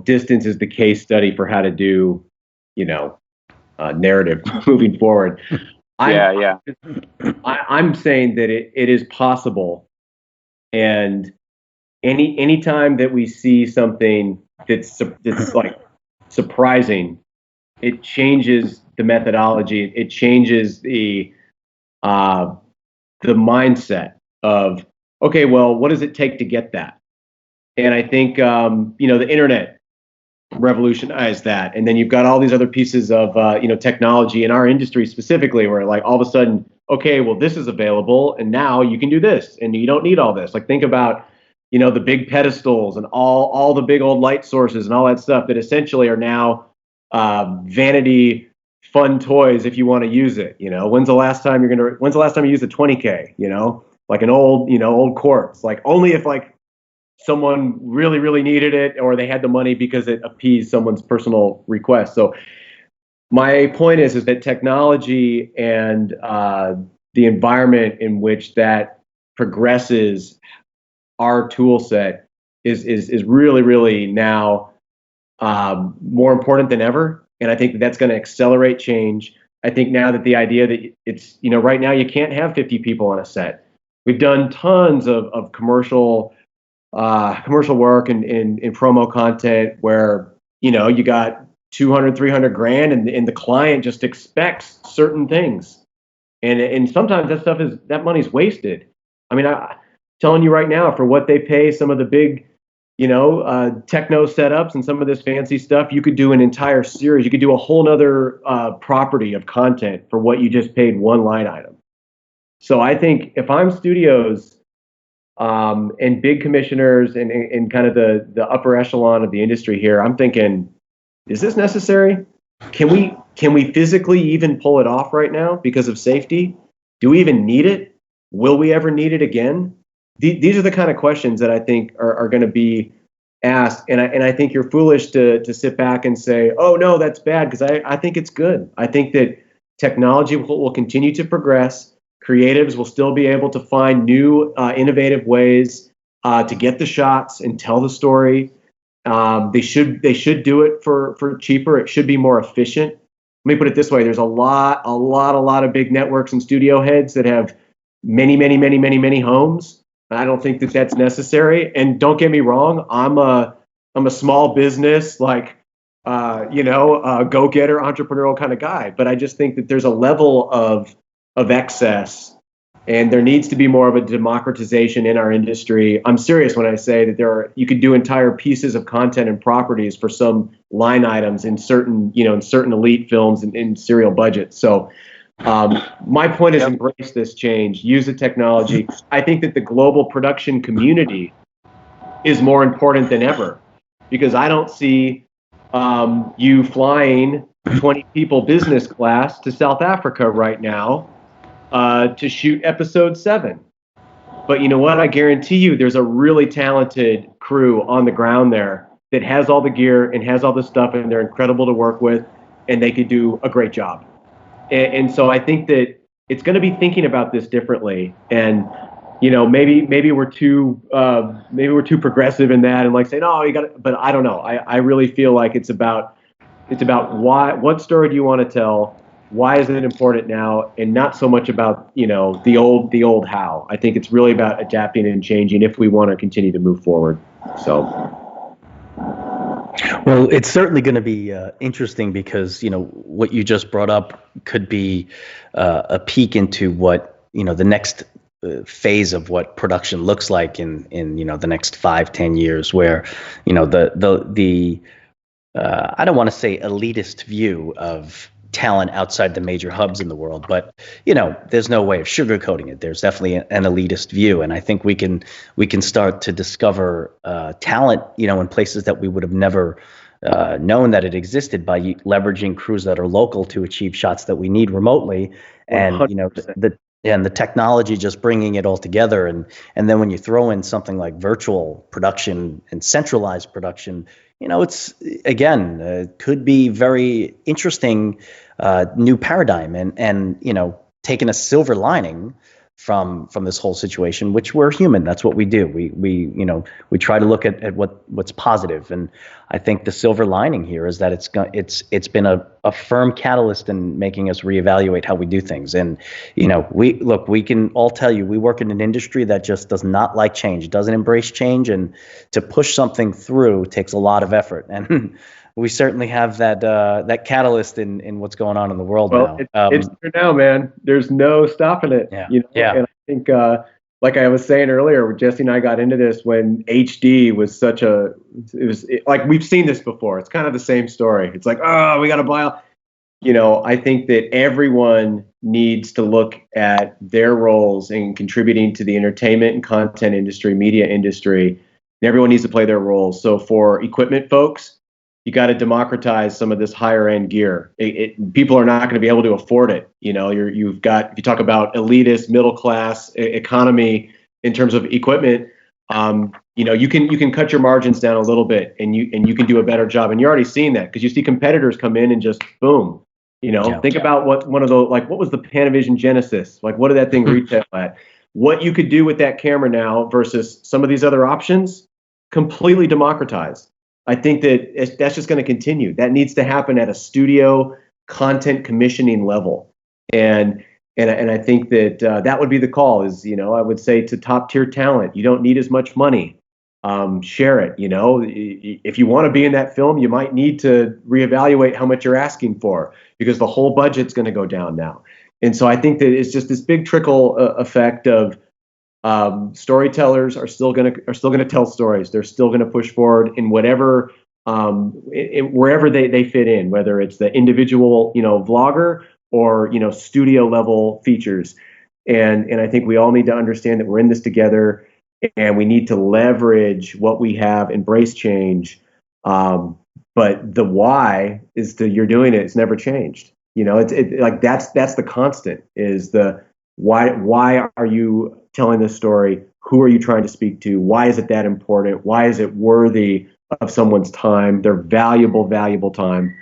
distance is the case study for how to do narrative moving forward. I'm saying that it is possible, and any time that we see something that's like surprising, it changes the methodology. It changes the mindset of, okay, well, what does it take to get that? And I think the internet revolutionized that, and then you've got all these other pieces of technology in our industry specifically, where like all of a sudden, okay, well, this is available, and now you can do this, and you don't need all this. Like, think about the big pedestals and all the big old light sources and all that stuff that essentially are now vanity fun toys if you want to use it. When's the last time you used a 20K? Like an old quartz, like only if like someone really, really needed it, or they had the money because it appeased someone's personal request. So my point is that technology and the environment in which that progresses our tool set is really, really now more important than ever. And I think that that's going to accelerate change. I think now that the idea that it's, right now you can't have 50 people on a set. We've done tons of commercial work and in promo content where, you got 200, 300 grand and the client just expects certain things. And sometimes that money's wasted. I mean, I'm telling you right now, for what they pay some of the big, techno setups and some of this fancy stuff, you could do an entire series. You could do a whole nother property of content for what you just paid one line item. So I think if I'm studios and big commissioners and kind of the upper echelon of the industry here, I'm thinking, is this necessary? Can we physically even pull it off right now because of safety? Do we even need it? Will we ever need it again? These are the kind of questions that I think are going to be asked. And I think you're foolish to sit back and say, oh, no, that's bad, because I think it's good. I think that technology will continue to progress. Creatives will still be able to find new, innovative ways to get the shots and tell the story. They should do it for cheaper. It should be more efficient. Let me put it this way: there's a lot of big networks and studio heads that have many homes. I don't think that that's necessary. And don't get me wrong, I'm a small business, go-getter, entrepreneurial kind of guy. But I just think that there's a level of excess, and there needs to be more of a democratization in our industry. I'm serious when I say that you could do entire pieces of content and properties for some line items in certain elite films and in serial budgets. So my point is, embrace this change, use the technology. I think that the global production community is more important than ever, because I don't see you flying 20 people business class to South Africa right now to shoot episode 7. But you know what? I guarantee you there's a really talented crew on the ground there that has all the gear and has all the stuff, and they're incredible to work with, and they could do a great job. And so I think that it's going to be thinking about this differently. And maybe we're too progressive in that, and like saying, oh, you got it. But I don't know. I really feel like it's about what story do you want to tell? Why is it important now? And not so much about, the old how. I think it's really about adapting and changing if we want to continue to move forward. So. Well, it's certainly going to be interesting, because, what you just brought up could be a peek into what, the next phase of what production looks like in the next 5-10 years, where, the I don't want to say elitist view of talent outside the major hubs in the world, but there's no way of sugarcoating it. There's definitely an elitist view, and I think we can start to discover talent, in places that we would have never known that it existed, by leveraging crews that are local to achieve shots that we need remotely, and 100%. the technology just bringing it all together, and then when you throw in something like virtual production and centralized production, it's again could be very interesting new paradigm, and taking a silver lining from this whole situation, which we're human. That's what we do. We try to look at what's positive, and I think the silver lining here is that it's been a firm catalyst in making us reevaluate how we do things. And we can all tell you, we work in an industry that just does not like change, doesn't embrace change, and to push something through takes a lot of effort. And we certainly have that catalyst in what's going on in the world now. It's here now, man. There's no stopping it. Yeah. And I think, like I was saying earlier, Jesse and I got into this when HD was like, we've seen this before. It's kind of the same story. It's like, oh, we got to buy. I think that everyone needs to look at their roles in contributing to the entertainment and content industry, media industry. And everyone needs to play their roles. So for equipment folks, you got to democratize some of this higher end gear. People are not going to be able to afford it. If you talk about elitist, middle class economy in terms of equipment, you can cut your margins down a little bit, and you can do a better job. And you're already seeing that, because you see competitors come in and just boom. Think about what was the Panavision Genesis? Like, what did that thing retail at? What you could do with that camera now versus some of these other options, completely democratized. I think that that's just going to continue. That needs to happen at a studio content commissioning level, and I think that that would be the call. Is, I would say to top tier talent, you don't need as much money. Share it. If you want to be in that film, you might need to reevaluate how much you're asking for, because the whole budget's going to go down now. And so I think that it's just this big trickle effect of storytellers are still going to tell stories. They're still going to push forward in whatever wherever they fit in, whether it's the individual vlogger or studio level features. And I think we all need to understand that we're in this together, and we need to leverage what we have, embrace change. But the why is you're doing it. It's never changed. It's like that's the constant, is the why are you telling this story? Who are you trying to speak to? Why is it that important? Why is it worthy of someone's time, their valuable time?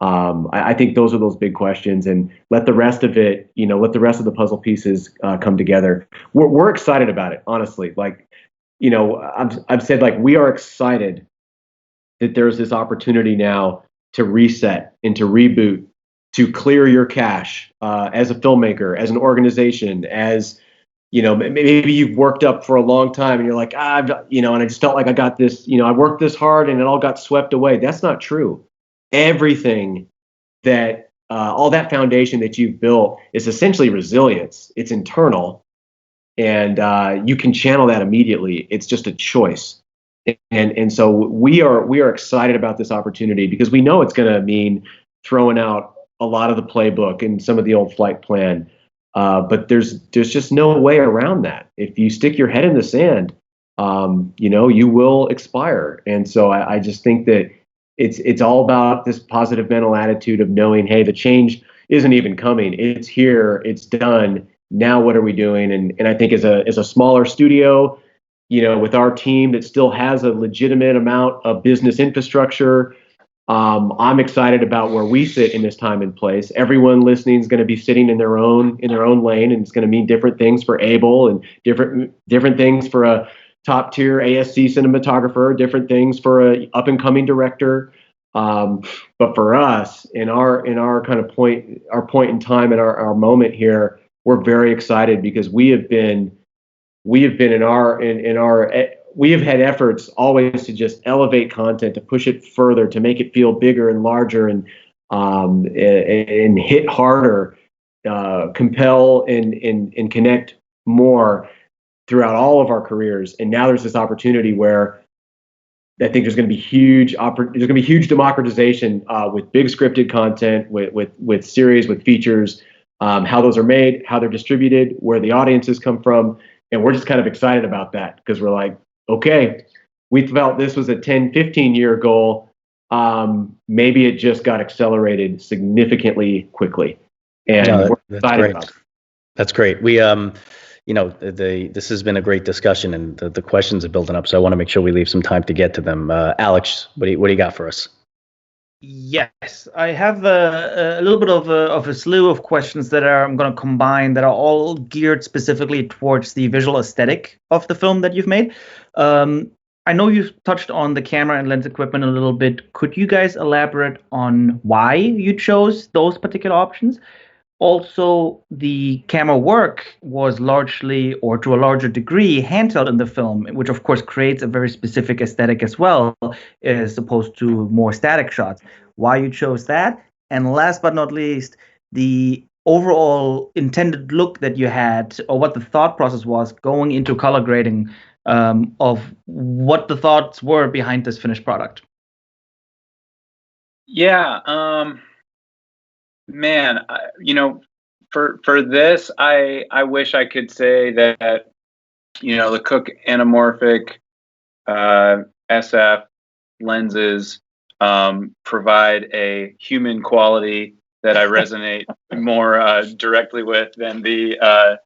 I think those are those big questions, and let the rest of it, let the rest of the puzzle pieces come together. We're excited about it, honestly. Like, I've said, like, we are excited that there's this opportunity now to reset and to reboot, to clear your cache as a filmmaker, as an organization, as maybe you've worked up for a long time and you're like, and I just felt like I got this, I worked this hard and it all got swept away. That's not true. Everything that all that foundation that you've built is essentially resilience. It's internal, and you can channel that immediately. It's just a choice. And so we are excited about this opportunity, because we know it's going to mean throwing out a lot of the playbook and some of the old flight plan. But there's just no way around that. If you stick your head in the sand, you will expire. And so I just think that it's all about this positive mental attitude of knowing, hey, the change isn't even coming. It's here. It's done. Now what are we doing? And I think as a smaller studio, with our team that still has a legitimate amount of business infrastructure, I'm excited about where we sit in this time and place. Everyone listening is going to be sitting in their own lane, and it's going to mean different things for Abel, and different things for a top tier ASC cinematographer, different things for a up and coming director. But for us, in our kind of point in time, and our moment here, we're very excited, because we have had efforts always to just elevate content, to push it further, to make it feel bigger and larger, and hit harder, compel and connect more throughout all of our careers. And now there's this opportunity where I think there's going to be huge democratization with big scripted content, with series, with features, how those are made, how they're distributed, where the audiences come from. And we're just kind of excited about that, because we're like, okay, we felt this was a 10, 15-year goal. Maybe it just got accelerated significantly quickly. And we're excited about it. That's great. We, this has been a great discussion, and the questions are building up. So I want to make sure we leave some time to get to them. Alex, what do you got for us? Yes, I have a little bit of a slew of questions that I'm going to combine, that are all geared specifically towards the visual aesthetic of the film that you've made. I know you've touched on the camera and lens equipment a little bit. Could you guys elaborate on why you chose those particular options? Also, the camera work was largely, or to a larger degree, handheld in the film, which of course creates a very specific aesthetic as well, as opposed to more static shots. Why you chose that? And last but not least, the overall intended look that you had, or what the thought process was going into color grading, of what the thoughts were behind this finished product. Yeah. Man, for this, I wish I could say that, the Cooke anamorphic SF lenses provide a human quality that I resonate more directly with than the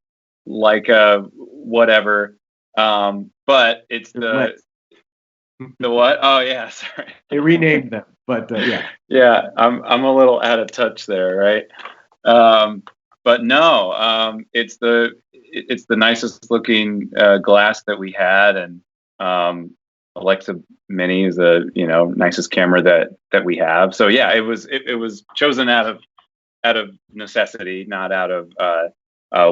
whatever. But it's the what? Oh yeah, sorry. They renamed them, but yeah. Yeah, I'm a little out of touch there, right? But no, it's the nicest looking glass that we had, and Alexa Mini is the nicest camera that we have. So yeah, it was chosen out of necessity, not out of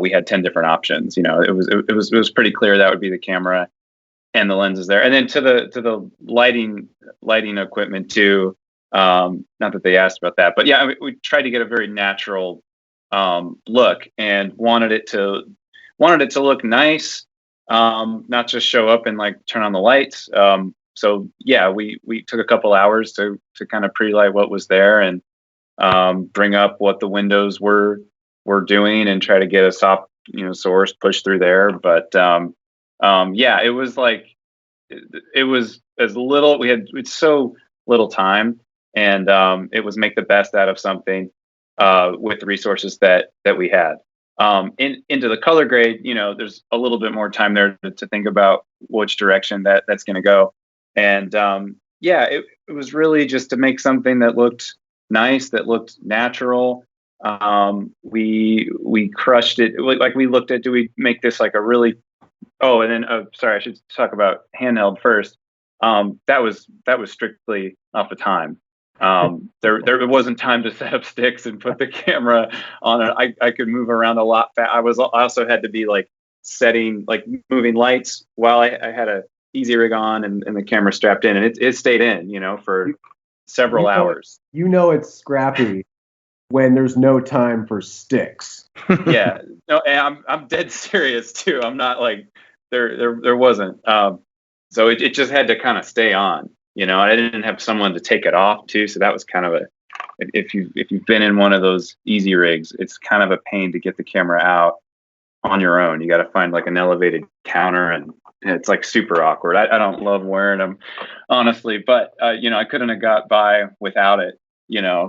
we had 10 different options. It was pretty clear that would be the camera and the lenses there. And then to the lighting equipment too. Not that they asked about that, but yeah, I mean, we tried to get a very natural look and wanted it to look nice, not just show up and like turn on the lights. So yeah, we took a couple hours to kind of pre-light what was there and bring up what the windows were doing and try to get a soft source push through there. But yeah, it was like it was as little we had so little time, and it was make the best out of something with the resources that we had. Into the color grade, there's a little bit more time there to think about which direction that's going to go. And yeah, it was really just to make something that looked nice, that looked natural. We crushed it. Like we looked at, do we make this like a really, oh, and then, sorry, I should talk about handheld first. That was strictly off of time. There wasn't time to set up sticks and put the camera on it. I could move around a lot. I also had to be like moving lights while I had a easy rig on and the camera strapped in, and it stayed in, for several hours. It's scrappy when there's no time for sticks. Yeah, no, and I'm dead serious too. I'm not like there wasn't. So it just had to kind of stay on. I didn't have someone to take it off too, so that was kind of if you've been in one of those easy rigs, it's kind of a pain to get the camera out on your own. You got to find like an elevated counter, and it's like super awkward. I don't love wearing them, honestly, but I couldn't have got by without it.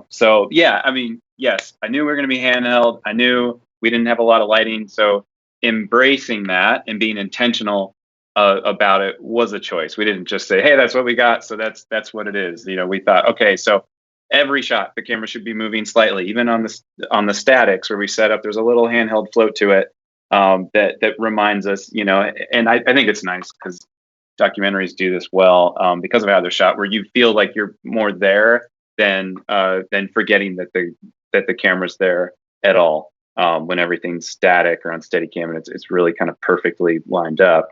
So yeah, I mean, yes, I knew we were going to be handheld. I knew we didn't have a lot of lighting, so embracing that and being intentional about it was a choice. We didn't just say, hey, that's what we got, so that's what it is. We thought, okay, so every shot the camera should be moving slightly, even on the statics where we set up, there's a little handheld float to it that reminds us, and I think it's nice because documentaries do this well, because of how they're shot, where you feel like you're more there than forgetting that the camera's there at all, when everything's static or on Steadicam, and it's really kind of perfectly lined up.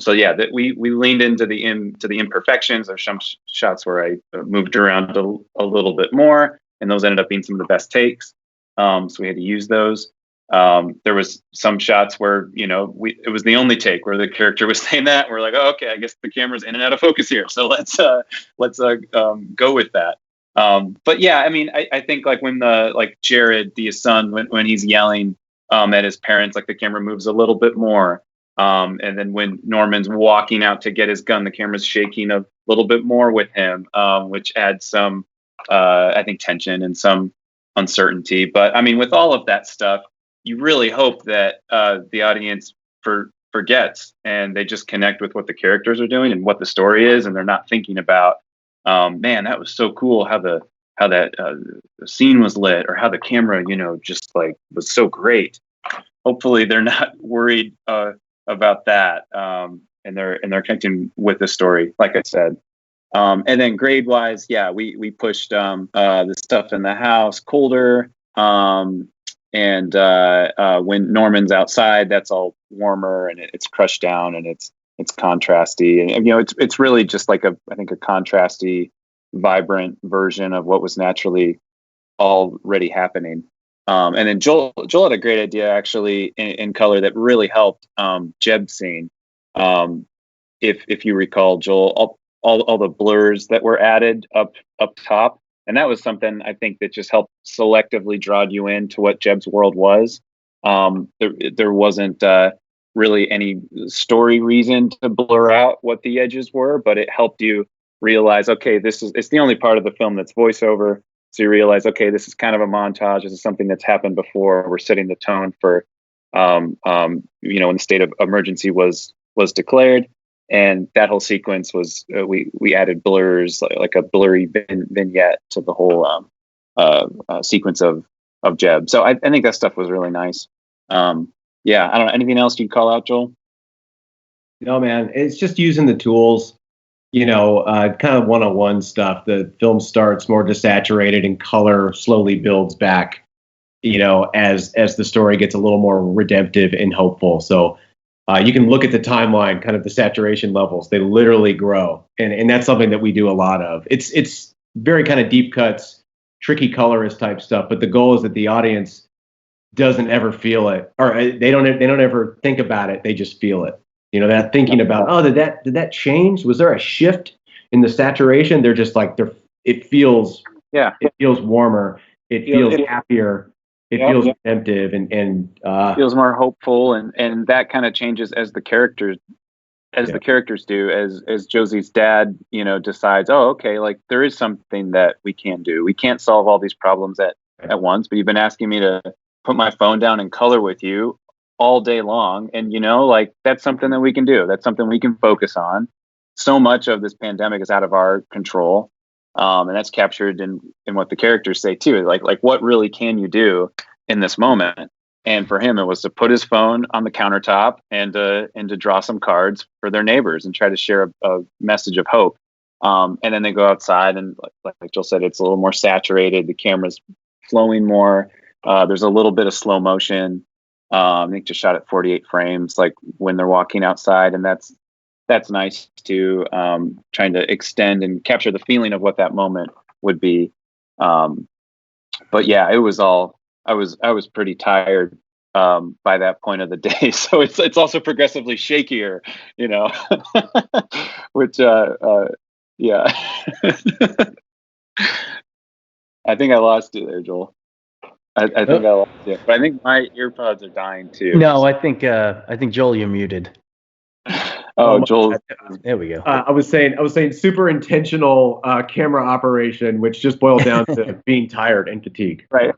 So yeah, that we leaned into the imperfections. There's some shots where I moved around a little bit more, and those ended up being some of the best takes. So we had to use those. There was some shots where it was the only take where the character was saying that. We're like, oh, okay, I guess the camera's in and out of focus here, so let's go with that. But yeah, I mean, I think like when Jared, the son, when he's yelling at his parents, like the camera moves a little bit more. And then when Norman's walking out to get his gun, the camera's shaking a little bit more with him, which adds some, I think, tension and some uncertainty. But I mean, with all of that stuff, you really hope that the audience forgets and they just connect with what the characters are doing and what the story is, and they're not thinking about, man, that was so cool how that scene was lit, or how the camera, just like was so great. Hopefully, they're not worried about that, and they're connecting with the story, like I said. And then grade wise, yeah, we pushed the stuff in the house colder, and when Norman's outside, that's all warmer and it's crushed down and it's contrasty, and it's really just like a contrasty, vibrant version of what was naturally already happening. And then Joel had a great idea actually in color that really helped Jeb's scene. If you recall, Joel, all the blurs that were added up top, and that was something I think that just helped selectively draw you into what Jeb's world was. There wasn't really any story reason to blur out what the edges were, but it helped you realize, okay, it's the only part of the film that's voiceover. So you realize, okay, this is kind of a montage. This is something that's happened before. We're setting the tone for, when the state of emergency was declared, and that whole sequence was we added blurs, like a blurry vignette to the whole sequence of Jeb. So I think that stuff was really nice. Yeah, I don't know. Anything else you'd call out, Joel? No, man, it's just using the tools kind of one-on-one stuff. The film starts more desaturated and color slowly builds back, as the story gets a little more redemptive and hopeful. So you can look at the timeline, kind of the saturation levels. They literally grow. And that's something that we do a lot of. It's very kind of deep cuts, tricky colorist type stuff. But the goal is that the audience doesn't ever feel it, or they don't ever think about it. They just feel it. That thinking about, oh, did that change? Was there a shift in the saturation? They're just like, it feels warmer. It feels happier. It feels redemptive and feels more hopeful, and that kind of changes as the characters do, as Josie's dad, decides, oh, okay, like there is something that we can do. We can't solve all these problems at once, but you've been asking me to put my phone down and color with you all day long. And, like that's something that we can do. That's something we can focus on. So much of this pandemic is out of our control. And that's captured in what the characters say too. Like what really can you do in this moment? And for him, it was to put his phone on the countertop and to draw some cards for their neighbors and try to share a message of hope. And then they go outside and like Joel said, it's a little more saturated. The camera's flowing more. There's a little bit of slow motion. I think just shot at 48 frames, like when they're walking outside, and that's nice too. Trying to extend and capture the feeling of what that moment would be. But yeah, it was all. I was pretty tired by that point of the day, so it's also progressively shakier, which yeah. I think I lost you there, Joel. I think I lost you, but I think my earpods are dying too. No, I think Joel, you're muted. Oh, Joel. There we go. I was saying super intentional camera operation, which just boiled down to being tired and fatigued. Right.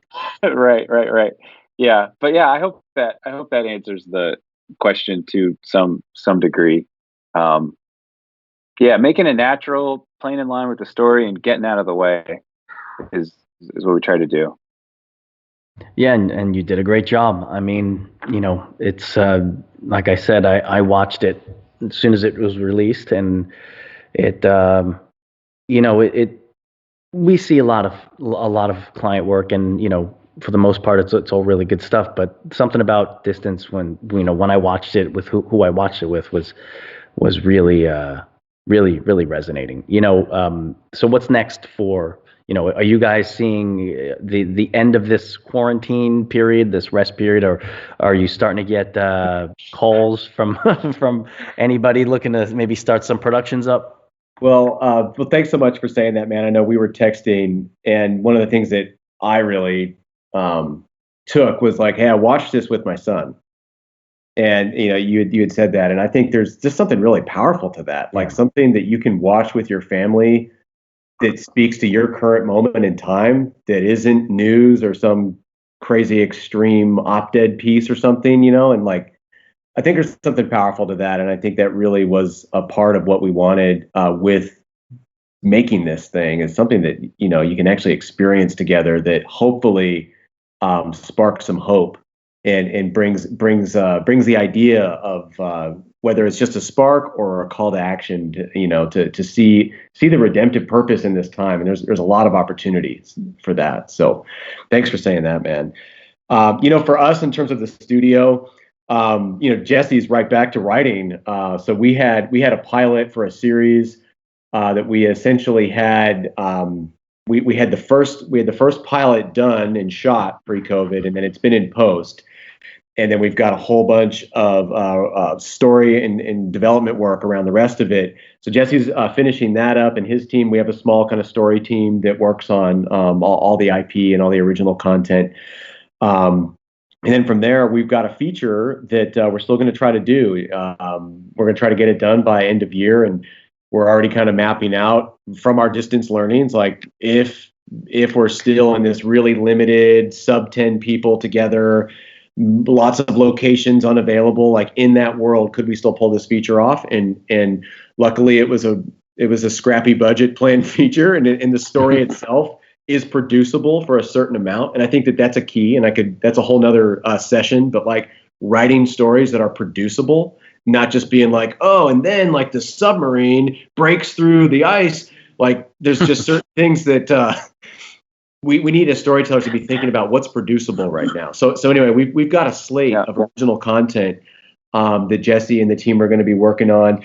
Yeah, but yeah, I hope that answers the question to some degree. Yeah, making it natural, playing in line with the story, and getting out of the way is what we try to do. Yeah, and you did a great job. I mean, it's like I said, I watched it as soon as it was released, and it we see a lot of client work, and for the most part it's all really good stuff. But something about Distance, when I watched it with who I watched it with, was really really resonating. So what's next for? Are you guys seeing the end of this quarantine period, this rest period, or are you starting to get calls from from anybody looking to maybe start some productions up? Well, thanks so much for saying that, man. I know we were texting, and one of the things that I really took was like, hey, I watched this with my son, and you had said that, and I think there's just something really powerful to that, like something that you can watch with your family that speaks to your current moment in time, that isn't news or some crazy extreme op-ed piece or something, and like, I think there's something powerful to that. And I think that really was a part of what we wanted with making this thing, is something that, you can actually experience together, that hopefully sparks some hope and brings the idea of whether it's just a spark or a call to action to see the redemptive purpose in this time. And there's a lot of opportunities for that. So thanks for saying that, man. For us, in terms of the studio, Jesse's right back to writing. So we had a pilot for a series that we essentially had. We had the first pilot done and shot pre-COVID, and then it's been in post. And then we've got a whole bunch of story and development work around the rest of it. So Jesse's finishing that up, and his team, we have a small kind of story team that works on all the IP and all the original content. And then from there, we've got a feature that we're still going to try to do. We're going to try to get it done by end of year, and we're already kind of mapping out from our distance learnings, like if we're still in this really limited sub 10 people together, lots of locations unavailable, like in that world, could we still pull this feature off? And luckily it was a scrappy budget planned feature, and the story itself is producible for a certain amount. And I think that that's a key, and that's a whole nother session, but like writing stories that are producible not just being like, oh, and then like the submarine breaks through the ice. Like there's just certain things that we need as storytellers to be thinking about what's producible right now. So anyway, we've got a slate of original content that Jesse and the team are going to be working on.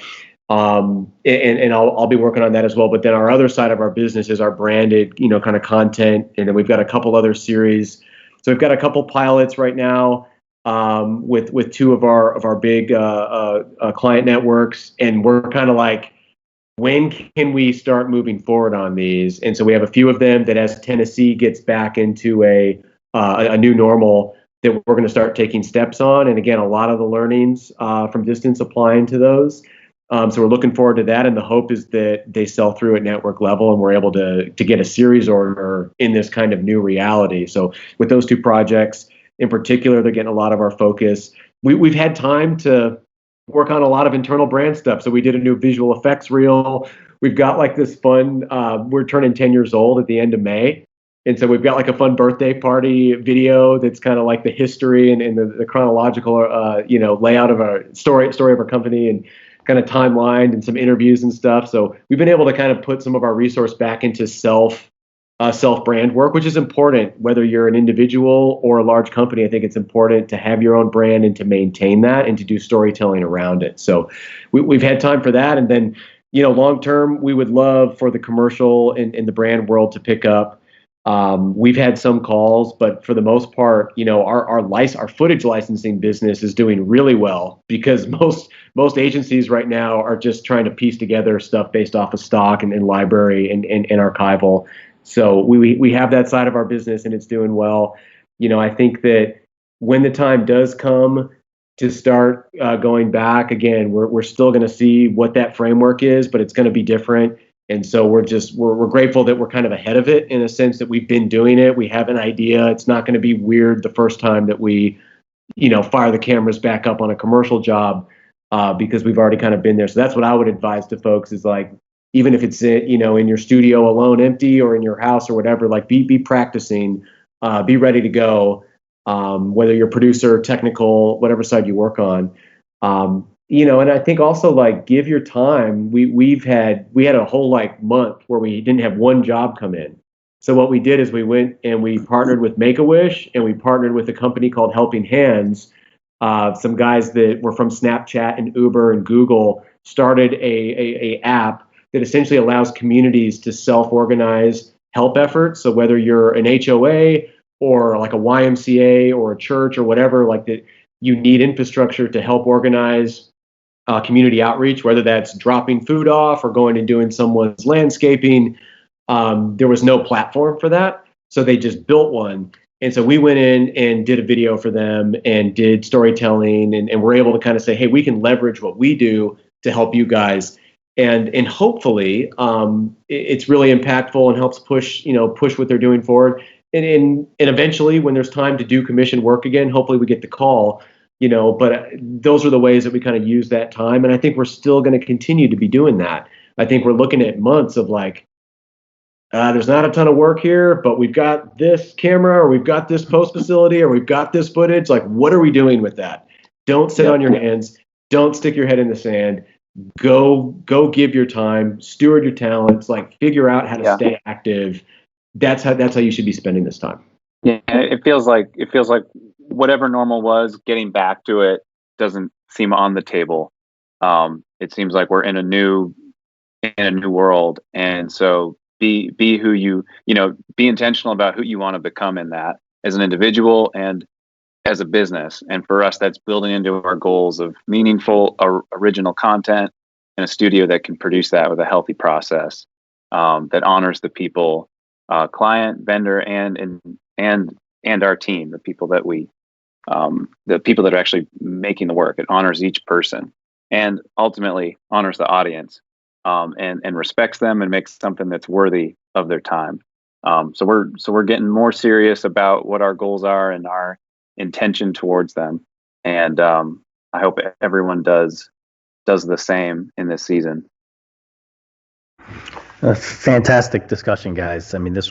And I'll be working on that as well. But then our other side of our business is our branded, kind of content. And then we've got a couple other series. So we've got a couple pilots right now with two of our big client networks. And we're kind of like, when can we start moving forward on these? And so we have a few of them that as Tennessee gets back into a new normal, that we're going to start taking steps on. And again, a lot of the learnings from distance applying to those. So we're looking forward to that. And the hope is that they sell through at network level and we're able to get a series order in this kind of new reality. So with those two projects in particular, they're getting a lot of our focus. We've had time to work on a lot of internal brand stuff. So we did a new visual effects reel. We've got like this fun, we're turning 10 years old at the end of May. And so we've got like a fun birthday party video that's kind of like the history and the chronological, layout of our story of our company and kind of timelined and some interviews and stuff. So we've been able to kind of put some of our resource back into self brand work, which is important, whether you're an individual or a large company. I think it's important to have your own brand and to maintain that and to do storytelling around it. So we've had time for that. And then, long term, we would love for the commercial and the brand world to pick up. We've had some calls, but for the most part, our footage licensing business is doing really well because most agencies right now are just trying to piece together stuff based off of stock and library and archival. So we have that side of our business and it's doing well. I think that when the time does come to start going back again, we're still going to see what that framework is, but it's going to be different. And so we're grateful that we're kind of ahead of it in a sense that we've been doing it. We have an idea. It's not going to be weird the first time that we, fire the cameras back up on a commercial job because we've already kind of been there. So that's what I would advise to folks is like, even if it's in your studio alone, empty, or in your house or whatever, like be practicing, be ready to go. Whether you're producer, technical, whatever side you work on. And I think also like give your time. We had a whole like month where we didn't have one job come in. So what we did is we went and we partnered with Make-A-Wish and we partnered with a company called Helping Hands. Some guys that were from Snapchat and Uber and Google started a app that essentially allows communities to self-organize help efforts. So whether you're an HOA or like a YMCA or a church or whatever, like that, you need infrastructure to help organize community outreach, whether that's dropping food off or going and doing someone's landscaping. There was no platform for that. So they just built one. And so we went in and did a video for them and did storytelling and we're able to kind of say, hey, we can leverage what we do to help you guys. And hopefully it's really impactful and helps push what they're doing forward. And eventually when there's time to do commission work again, hopefully we get the call, but those are the ways that we kind of use that time. And I think we're still going to continue to be doing that. I think we're looking at months of like, there's not a ton of work here, but we've got this camera or we've got this post facility or we've got this footage. Like, what are we doing with that? Don't sit on your hands. Don't stick your head in the sand. Go give your time, steward your talents, like figure out how to stay active. That's how you should be spending this time. Yeah, it feels like whatever normal was, getting back to it doesn't seem on the table. It seems like we're in a new world, and so be who be intentional about who you want to become in that as an individual and as a business. And for us, that's building into our goals of meaningful original content and a studio that can produce that with a healthy process that honors the people, client, vendor, and our team, the people that are actually making the work. It honors each person and ultimately honors the audience and respects them and makes something that's worthy of their time. So we're getting more serious about what our goals are and our intention towards them. And I hope everyone does the same in this season. A fantastic discussion, guys. I mean, this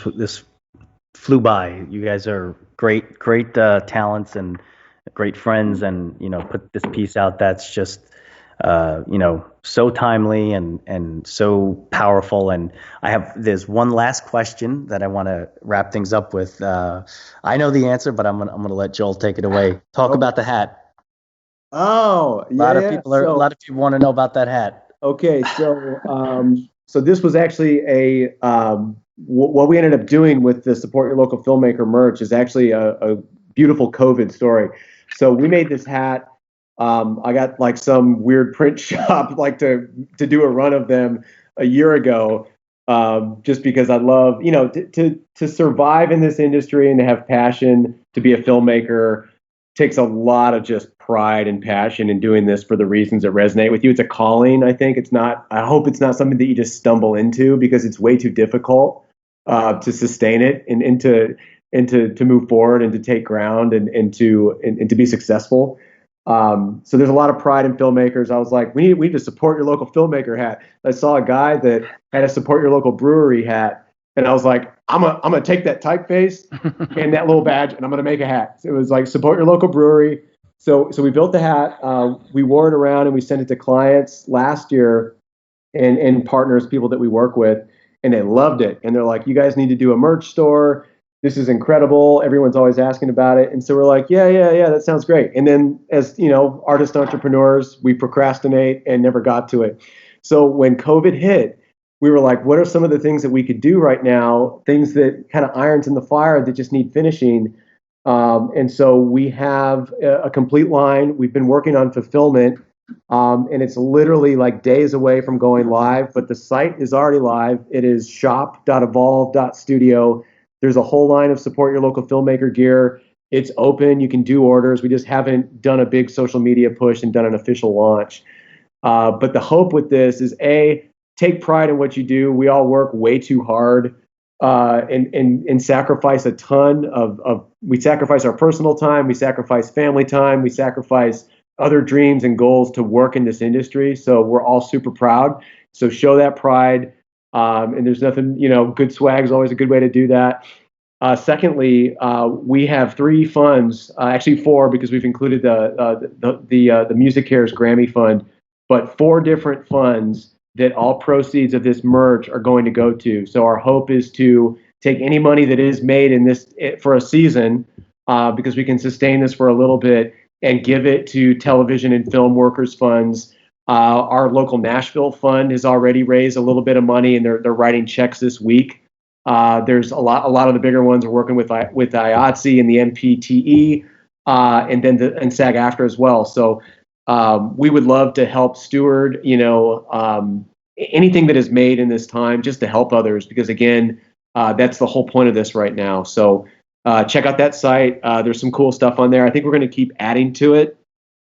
flew by. You guys are great talents and great friends, and put this piece out that's just so timely and so powerful. And there's one last question that I want to wrap things up with. I know the answer, but I'm gonna let Joel take it away. Talk about the hat. Oh, yeah. A lot of people want to know about that hat. Okay, so this was actually what we ended up doing with the Support Your Local Filmmaker merch is actually a beautiful COVID story. So we made this hat. I got like some weird print shop like to do a run of them a year ago, just because I love, to survive in this industry and to have passion to be a filmmaker takes a lot of just pride and passion in doing this for the reasons that resonate with you. It's a calling. I hope it's not something that you just stumble into, because it's way too difficult to sustain it and to move forward and to take ground and to be successful. So there's a lot of pride in filmmakers. I was like, we need to support your local filmmaker hat. I saw a guy that had a support your local brewery hat, and I was like, I'm gonna take that typeface and that little badge, and I'm gonna make a hat. It was like, support your local brewery. So we built the hat. We wore it around and we sent it to clients last year and partners, people that we work with, and they loved it. And they're like, you guys need to do a merch store. This is incredible. Everyone's always asking about it. And so we're like, yeah, that sounds great. And then, as artist entrepreneurs, we procrastinate and never got to it. So when COVID hit, we were like, what are some of the things that we could do right now? Things that kind of irons in the fire that just need finishing. And so we have a complete line. We've been working on fulfillment, and it's literally like days away from going live, but the site is already live. It is shop.evolve.studio. There's a whole line of support your local filmmaker gear. It's open. You can do orders. We just haven't done a big social media push and done an official launch. But the hope with this is, take pride in what you do. We all work way too hard and sacrifice a ton we sacrifice our personal time, we sacrifice family time, we sacrifice other dreams and goals to work in this industry. So we're all super proud. So show that pride. And there's nothing, good swag is always a good way to do that. Secondly, we have 3 funds, actually 4, because we've included the Music Cares Grammy Fund, but 4 different funds that all proceeds of this merch are going to go to. So our hope is to take any money that is made in this for a season, because we can sustain this for a little bit, and give it to television and film workers funds. Our local Nashville fund has already raised a little bit of money, and they're writing checks this week. There's a lot of the bigger ones are working with IATSE and the MPTE, and then SAG-AFTRA as well. So we would love to help steward, anything that is made in this time, just to help others, because again, that's the whole point of this right now. So check out that site. There's some cool stuff on there. I think we're going to keep adding to it.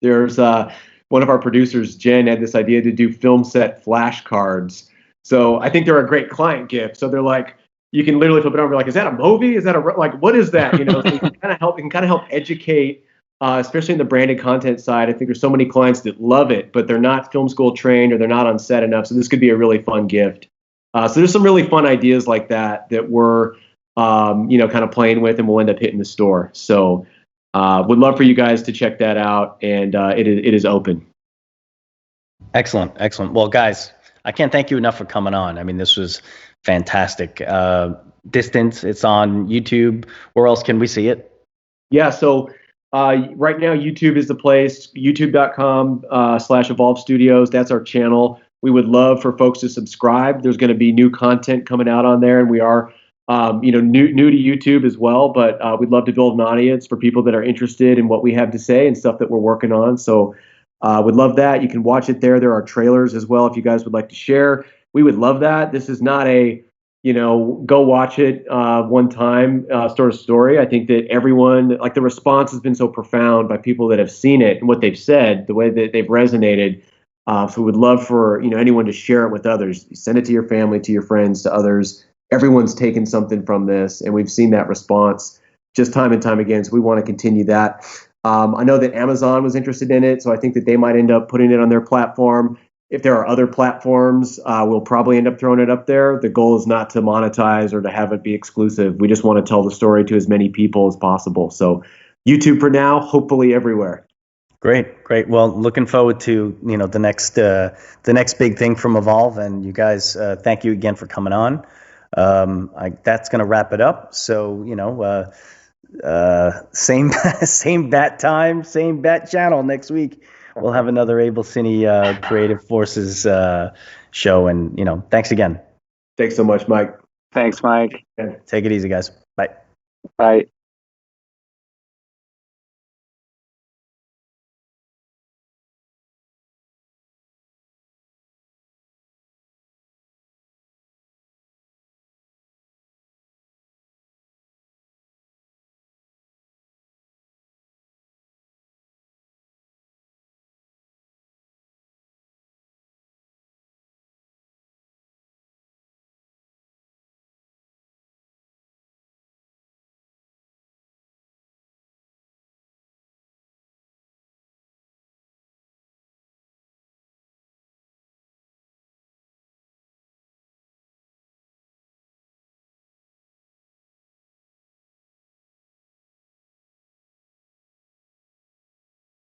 There's one of our producers, Jen, had this idea to do film set flashcards. So I think they're a great client gift. So they're like, you can literally flip it over and be like, is that a movie? Is that what is that? So you can kind of help educate, especially in the branded content side. I think there's so many clients that love it, but they're not film school trained or they're not on set enough. So this could be a really fun gift. So there's some really fun ideas like that we're, kind of playing with, and we'll end up hitting the store. So would love for you guys to check that out, and it is open. Excellent. Well, guys, I can't thank you enough for coming on. I mean, this was fantastic. Distance, it's on YouTube. Where else can we see it? Yeah, so right now, YouTube is the place, youtube.com/Evolve Studios. That's our channel. We would love for folks to subscribe. There's going to be new content coming out on there, and we are new to YouTube as well, but we'd love to build an audience for people that are interested in what we have to say and stuff that we're working on. So would love that. You can watch it there. There are trailers as well if you guys would like to share. We would love that. This is not a, go watch it one time sort of story. I think that everyone, like, the response has been so profound by people that have seen it and what they've said, the way that they've resonated. So we'd love for anyone to share it with others. Send it to your family, to your friends, to others. Everyone's taken something from this, and we've seen that response just time and time again. So we want to continue that. I know that Amazon was interested in it, so I think that they might end up putting it on their platform. If there are other platforms, we'll probably end up throwing it up there. The goal is not to monetize or to have it be exclusive. We just want to tell the story to as many people as possible. So YouTube for now, hopefully everywhere. Great, great. Well, looking forward to the next big thing from Evolve, and you guys, thank you again for coming on. That's going to wrap it up. So same same bat time, same bat channel next week. We'll have another Able Cine Creative Forces show, and thanks again. Thanks so much, Mike. Thanks, Mike. Take it easy, guys. Bye. Bye.